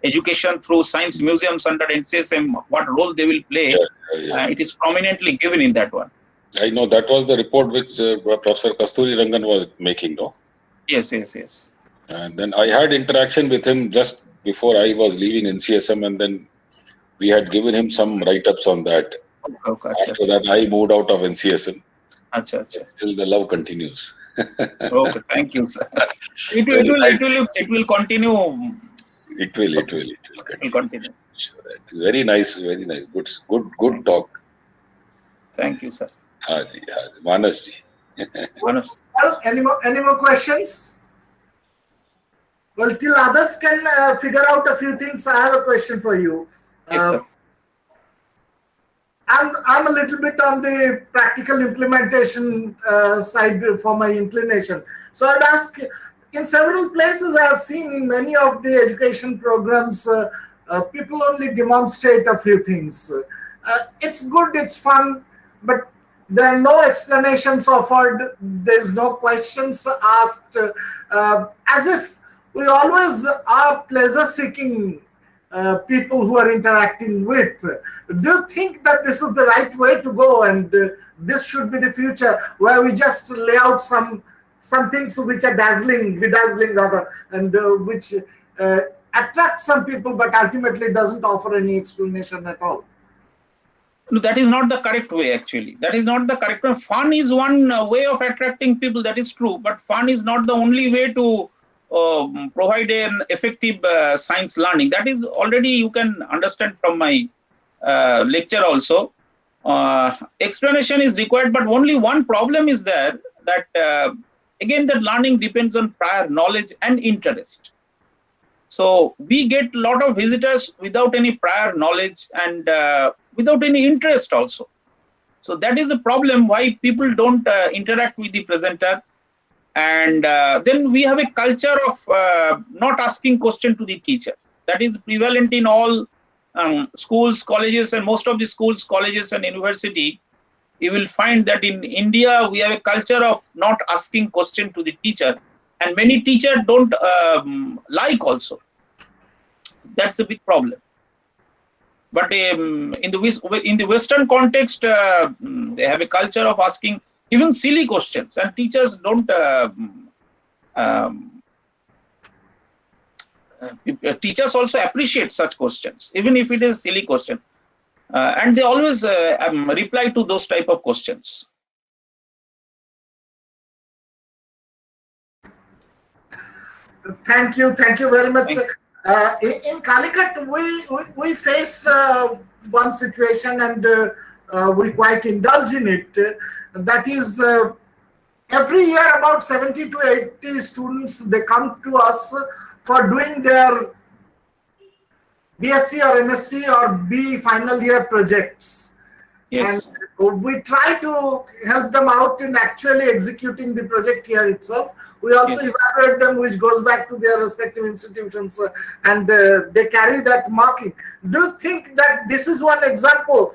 education through science museums under NCSM, what role they will play, it is prominently given in that one. I know that was the report which Professor Kasturi Rangan was making, no? Yes, yes, yes. And then I had interaction with him just before I was leaving NCSM, and then we had given him some write-ups on that. Okay, After that, I moved out of NCSM. Still, the love continues. Okay, thank you, sir. It will continue. It will continue. Sure. Very nice. Good talk. Thank you, sir. Manas ji. Manas. Well, any more questions? Well, till others can figure out a few things, I have a question for you. Yes, sir. I'm a little bit on the practical implementation side for my inclination. So I'd ask, in several places I have seen in many of the education programs, people only demonstrate a few things. It's good, it's fun, but there are no explanations offered. There's no questions asked, as if we always are pleasure-seeking people who are interacting with. Do you think that this is the right way to go, and this should be the future, where we just lay out some things which are bedazzling rather, and which attract some people, but ultimately doesn't offer any explanation at all? No, that is not the correct way, actually. That is not the correct way. Fun is one way of attracting people, that is true, but fun is not the only way to provide an effective science learning. That is already, you can understand from my lecture also. Explanation is required, but only one problem is there, that again, that learning depends on prior knowledge and interest. So we get a lot of visitors without any prior knowledge and without any interest also. So that is the problem why people don't interact with the presenter. And then we have a culture of not asking question to the teacher. That is prevalent in all schools, colleges, and most of the schools, colleges, and university. You will find that in India, we have a culture of not asking question to the teacher. And many teachers don't like also. That's a big problem. But in the Western context, they have a culture of asking even silly questions, and teachers don't. Teachers also appreciate such questions, even if it is a silly question, and they always reply to those type of questions. Thank you very much. In Calicut, we face one situation, and we quite indulge in it. That is, every year about 70 to 80 students, they come to us for doing their BSc or MSc or BE final year projects. Yes. And we try to help them out in actually executing the project here itself. We also evaluate them, which goes back to their respective institutions, and they carry that marking. Do you think that this is one example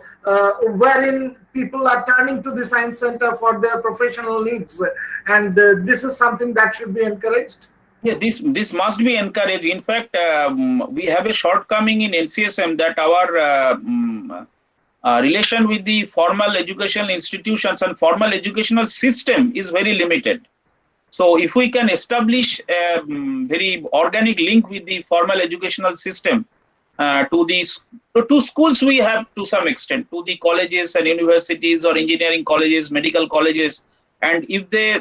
wherein people are turning to the Science Center for their professional needs, and this is something that should be encouraged? Yeah, this must be encouraged. In fact, we have a shortcoming in NCSM that our relation with the formal educational institutions and formal educational system is very limited. So if we can establish a very organic link with the formal educational system to schools, we have to some extent, to the colleges and universities or engineering colleges, medical colleges, and if they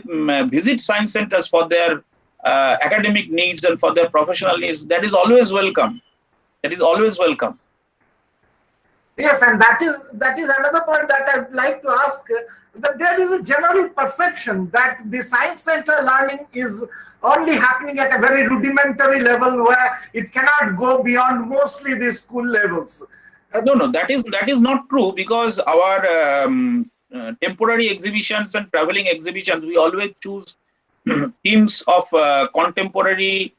visit science centers for their academic needs and for their professional needs, that is always welcome. That is always welcome. Yes, and that is another point that I'd like to ask, that there is a general perception that the Science Center learning is only happening at a very rudimentary level where it cannot go beyond mostly the school levels. No, that is not true, because our temporary exhibitions and traveling exhibitions, we always choose themes of contemporary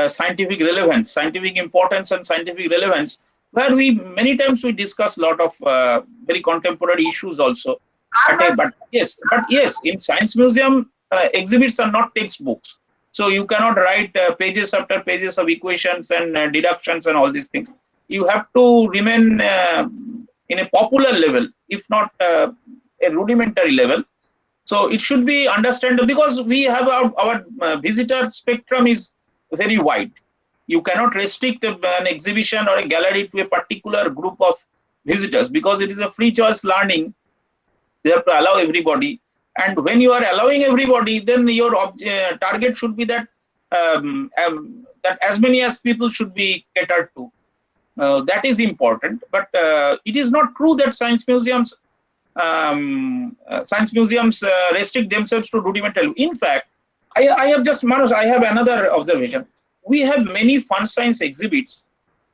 scientific relevance, scientific importance, and scientific relevance, where many times we discuss a lot of very contemporary issues also. But yes, in science museum, exhibits are not textbooks, so you cannot write pages after pages of equations and deductions and all these things. You have to remain in a popular level, if not a rudimentary level. So it should be understandable, because we have our visitor spectrum is very wide. You cannot restrict an exhibition or a gallery to a particular group of visitors, because it is a free choice learning. You have to allow everybody, and when you are allowing everybody, then your target should be that that as many as people should be catered to. That is important, but it is not true that science museums restrict themselves to rudimentary. In fact, I have just, Manoj, I have another observation. We have many fun science exhibits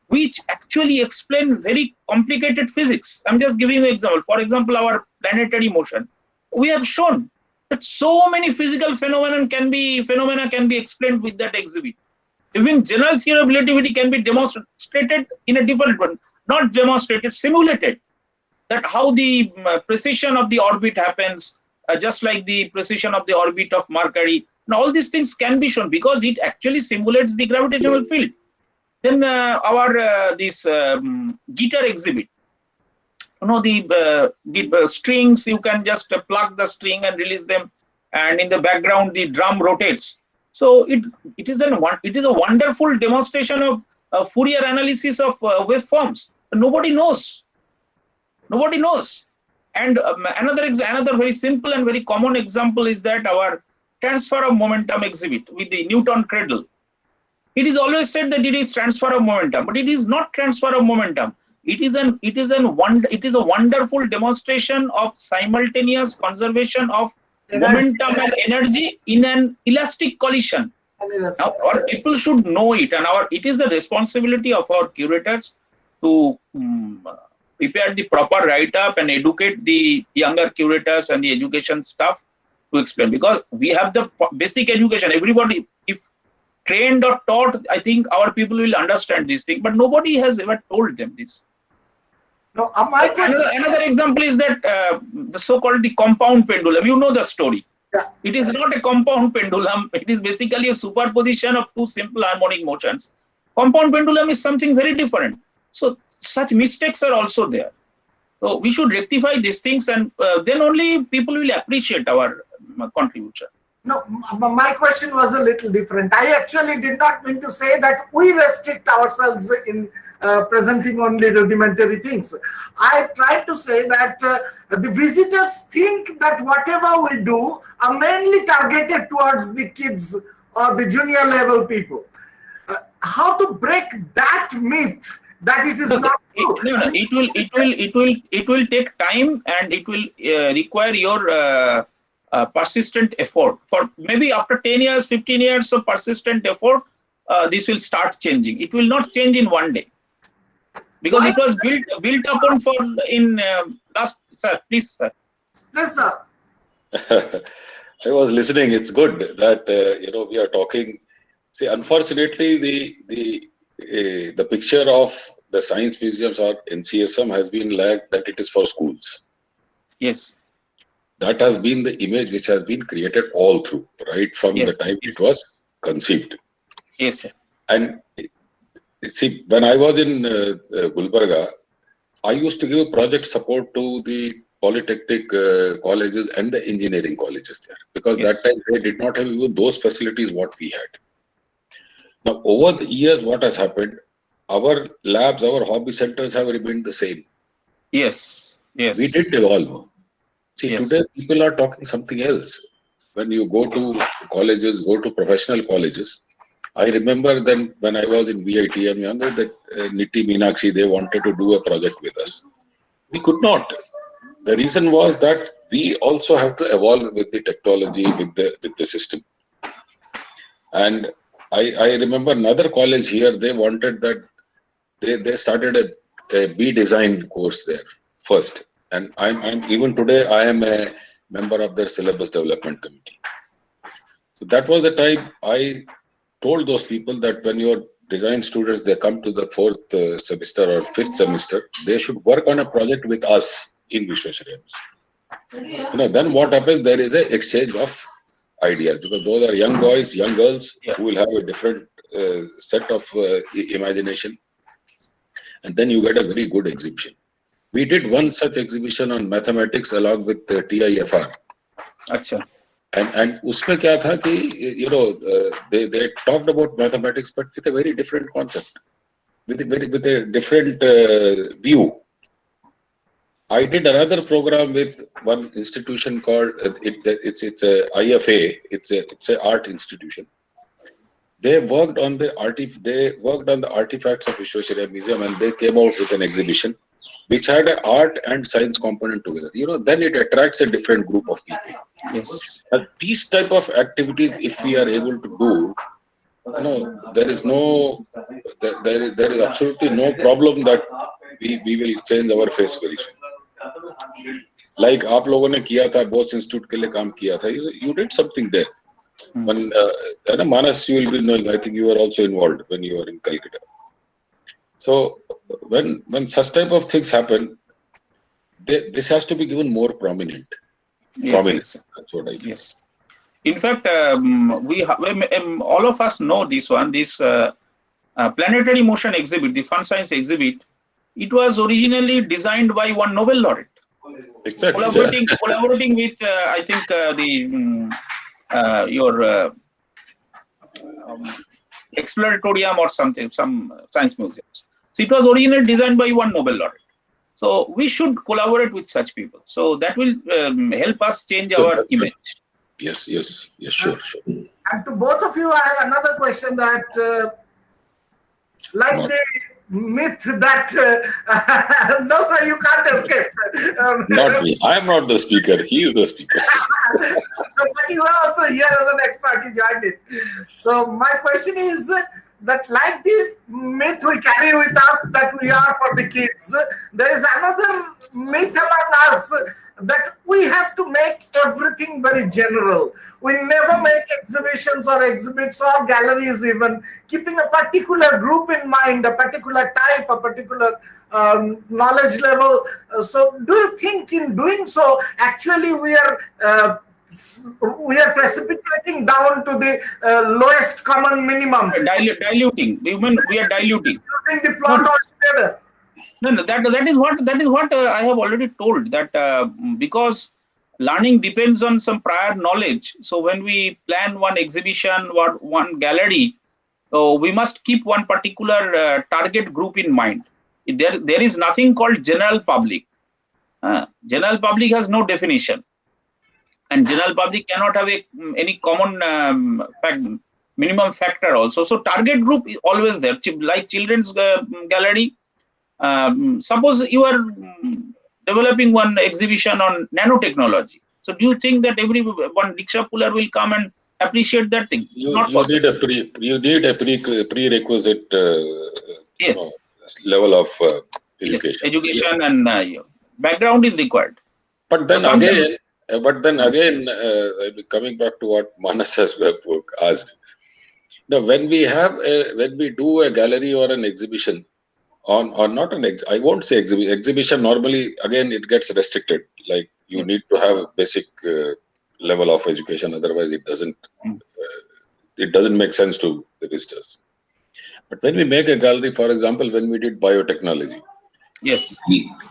which actually explain very complicated physics. I'm just giving you an example. For example, our planetary motion. We have shown that so many physical phenomena can be explained with that exhibit. Even general theory of relativity can be demonstrated in a different one, not demonstrated, simulated. That how the precision of the orbit happens, just like the precision of the orbit of Mercury. And all these things can be shown because it actually simulates the gravitational field. Then our this guitar exhibit, you know, the strings, you can just plug the string and release them, and in the background the drum rotates. So it is a wonderful demonstration of Fourier analysis of waveforms. Nobody knows. And another very simple and very common example is that our transfer of momentum exhibit with the Newton cradle. It is always said that it is transfer of momentum, but it is not transfer of momentum. It is a wonderful demonstration of simultaneous conservation of momentum and energy in an elastic collision. Now, our people should know it, and it is the responsibility of our curators to prepare the proper write-up and educate the younger curators and the education staff to explain, because we have the basic education. Everybody, if trained or taught, I think our people will understand this thing, but nobody has ever told them this. No, another example is that the so-called the compound pendulum. You know the story. Yeah. It is not a compound pendulum. It is basically a superposition of two simple harmonic motions. Compound pendulum is something very different. So such mistakes are also there. So we should rectify these things, and then only people will appreciate our contribution. No, my question was a little different. I actually did not mean to say that we restrict ourselves in presenting only rudimentary things. I tried to say that the visitors think that whatever we do are mainly targeted towards the kids or the junior level people. How to break that myth that it is not true? No, it will take time, and it will require your persistent effort. For maybe after 10 years, 15 years of persistent effort, this will start changing. It will not change in one day, because it was built upon for in last. Sir, please, sir. Yes, sir. I was listening. It's good that we are talking. See, unfortunately, the picture of the science museums or NCSM has been lagged that it is for schools. Yes. That has been the image which has been created all through, right from the time it was conceived. Yes, sir. And see, when I was in Gulbarga, I used to give project support to the polytechnic colleges and the engineering colleges there, because that time they did not have even those facilities what we had. Now, over the years, what has happened? Our labs, our hobby centers have remained the same. Yes. We did evolve. See, today people are talking something else. When you go to colleges, go to professional colleges, I remember then when I was in VITM, that Niti Meenakshi, they wanted to do a project with us. We could not. The reason was that we also have to evolve with the technology, with the system. And I remember another college here, they wanted that, they started a B design course there first. And I'm even today, I am a member of their syllabus development committee. So that was the time I told those people that when your design students, they come to the fourth semester or fifth semester, they should work on a project with us in Vishwashrayams. Then what happens, there is a exchange of ideas, because those are young boys, young girls who will have a different set of imagination, and then you get a very good exhibition. We did one such exhibition on mathematics along with TIFR. Achha. And उसमें क्या था कि they talked about mathematics but with a very different concept, with a different view. I did another program with one institution called it's a IFA. It's a art institution. They worked on the artifacts of Vishwashraya Museum, and they came out with an exhibition which had an art and science component together. Then it attracts a different group of people. Yes. And these type of activities, if we are able to do, there is absolutely no problem that we will change our face very soon. Like आप लोगों ने किया था, Bose Institute के लिए काम किया था. You did something there. When Manas, you will be knowing. I think you were also involved when you were in Calcutta. So when such type of things happen, this has to be given more prominent. Prominence. Yes. That's what I think. Yes. In fact, all of us know this one. This planetary motion exhibit, the fun science exhibit, it was originally designed by one Nobel laureate. Exactly. Collaborating with, I think, your Exploratorium or something, some science museums. So it was originally designed by one Nobel laureate. So we should collaborate with such people. So that will help us change our image. Yes, sure. And to both of you, I have another question that, like the myth that, no sir, you can't escape. Not me. I am not the speaker. He is the speaker. But you are also here as an expert. You joined it. So my question is that, like the myth we carry with us that we are for the kids, there is another myth among us that we have to make everything very general. We never make exhibitions or exhibits or galleries even keeping a particular group in mind, a particular type, a particular knowledge level. So do you think in doing so, actually we are precipitating down to the lowest common minimum? Diluting. We are diluting. Using the plot altogether. No, that is what I have already told, that because learning depends on some prior knowledge. So when we plan one exhibition or one gallery, we must keep one particular target group in mind. There is nothing called general public. General public has no definition, and general public cannot have any common minimum factor also. So target group is always there. Like children's gallery. Suppose you are developing one exhibition on nanotechnology. So do you think that one rickshaw puller will come and appreciate that thing? You need a prerequisite level of education. Yes, education and background is required. But then again, coming back to what Manas has asked. Now, when we do a gallery or an exhibition, I won't say exhibition. Normally, again, it gets restricted. Like you need to have a basic level of education, otherwise it doesn't make sense to the visitors. But when we make a gallery, for example, when we did biotechnology, yes,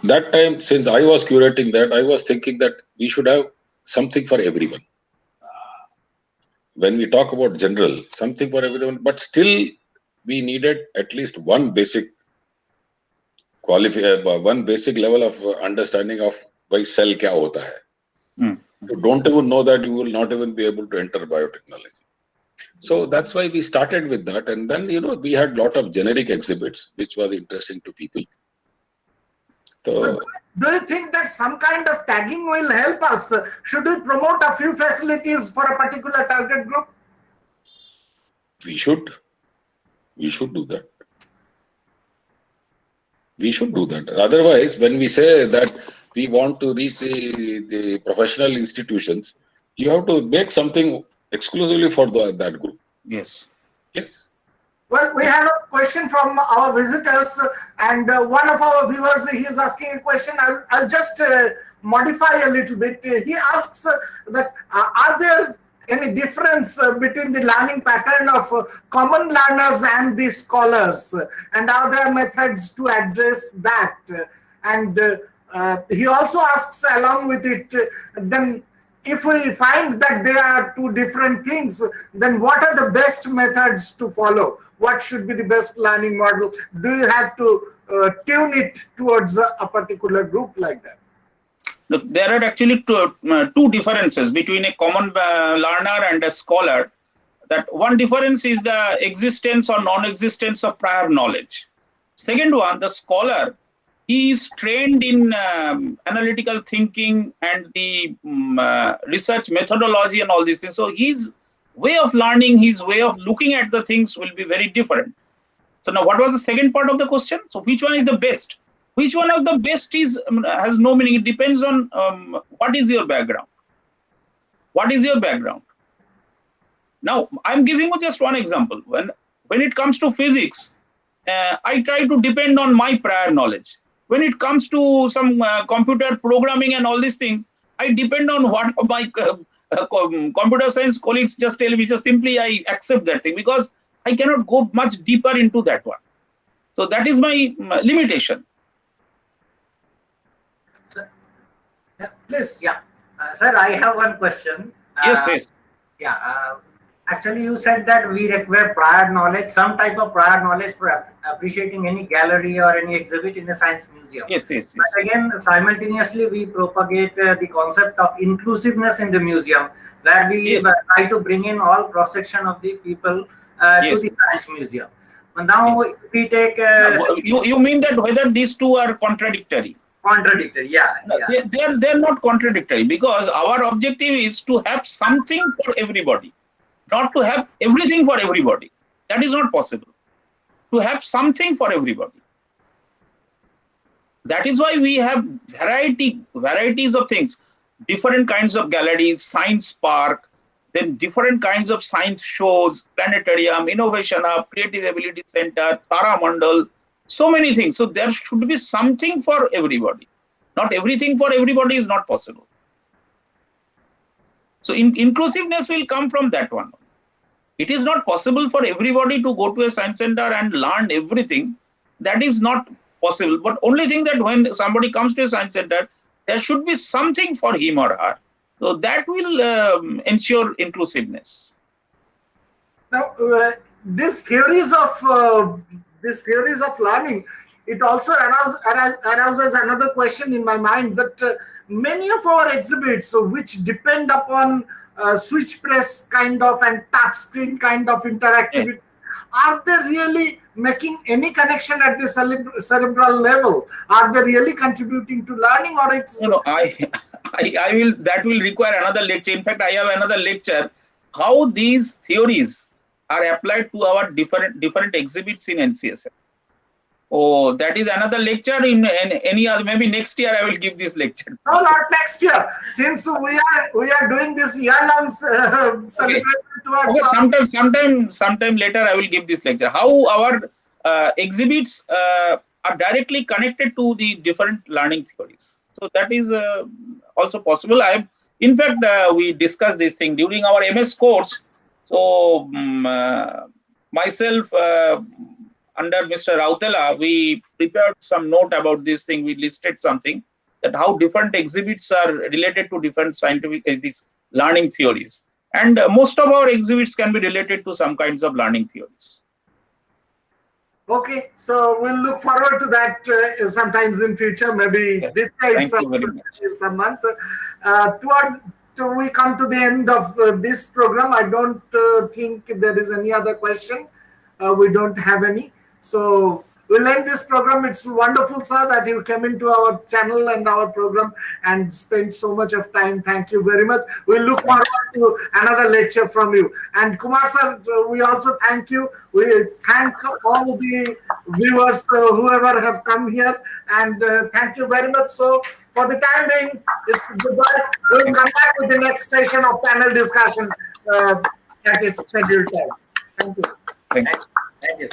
that time, since I was curating that, I was thinking that we should have something for everyone. When we talk about general, something for everyone, but still we needed at least one basic level of understanding of why cell kya hota hai. You don't even know that, you will not even be able to enter biotechnology. So that's why we started with that, and then we had a lot of generic exhibits which was interesting to people. So, do you think that some kind of tagging will help us? Should we promote a few facilities for a particular target group? We should do that. We should do that. Otherwise, when we say that we want to reach the professional institutions, you have to make something exclusively for that group. Yes. Yes. Well, we have a question from our visitors, and one of our viewers, he is asking a question. I'll just modify a little bit. He asks that are there any difference between the learning pattern of common learners and the scholars, and are there methods to address that? And he also asks along with it, then if we find that they are two different things, then what are the best methods to follow? What should be the best learning model? Do you have to tune it towards a particular group like that? Look, there are actually two differences between a common learner and a scholar. That one difference is the existence or non-existence of prior knowledge. Second one, the scholar, he is trained in analytical thinking and the research methodology and all these things. So his way of learning, his way of looking at the things will be very different. So now, what was the second part of the question? So which one is the best? Which one of the best is has no meaning. It depends on what is your background. What is your background? Now, I'm giving you just one example. When it comes to physics, I try to depend on my prior knowledge. When it comes to some computer programming and all these things, I depend on what my computer science colleagues just tell me. Just simply I accept that thing because I cannot go much deeper into that one. So that is my limitation. Yeah, please. Yeah, sir, I have one question. Yes. Yeah, actually, you said that we require prior knowledge, some type of prior knowledge for appreciating any gallery or any exhibit in a science museum. Yes. But again, simultaneously, we propagate the concept of inclusiveness in the museum, where we try to bring in all cross-section of the people to the science museum. But now, if we take... you mean that whether these two are contradictory? Contradictory, yeah. They're not contradictory because our objective is to have something for everybody, not to have everything for everybody. That is not possible. To have something for everybody. That is why we have varieties of things, different kinds of galleries, science park, then different kinds of science shows, planetarium, innovation hub, creative ability center, Tara Mandal. So many things. So there should be something for everybody. Not everything for everybody is not possible. So inclusiveness will come from that one. It is not possible for everybody to go to a science center and learn everything. That is not possible. But only thing that when somebody comes to a science center, there should be something for him or her. So that will ensure inclusiveness. Now, these theories of learning, it also arouses another question in my mind that many of our exhibits which depend upon switch press kind of and touch screen kind of interactivity, are they really making any connection at the cerebral level? Are they really contributing to learning, or it's... I will, that will require another lecture. In fact, I have another lecture, how these theories are applied to our different exhibits in NCSM. Oh, that is another lecture in any other, maybe next year I will give this lecture. No, not next year. Since we are doing this year-long celebration towards... Sometime later I will give this lecture. How our exhibits are directly connected to the different learning theories. So that is also possible. In fact, we discussed this thing during our MS course. So myself, under Mr. Rautela, we prepared some note about this thing. We listed something that how different exhibits are related to different scientific these learning theories. And most of our exhibits can be related to some kinds of learning theories. Okay, so we'll look forward to that sometimes in future, maybe this year some month. We come to the end of this program. I don't think there is any other question. We don't have any. So we'll end this program. It's wonderful, sir, that you came into our channel and our program and spent so much of time. Thank you very much. We'll look forward to another lecture from you. And Kumar sir, we also thank you. We thank all the viewers, whoever have come here, and thank you very much. So for the time being, it's goodbye. We'll come back with the next session of panel discussion at its scheduled time. Thank you. Thank you. Thank you.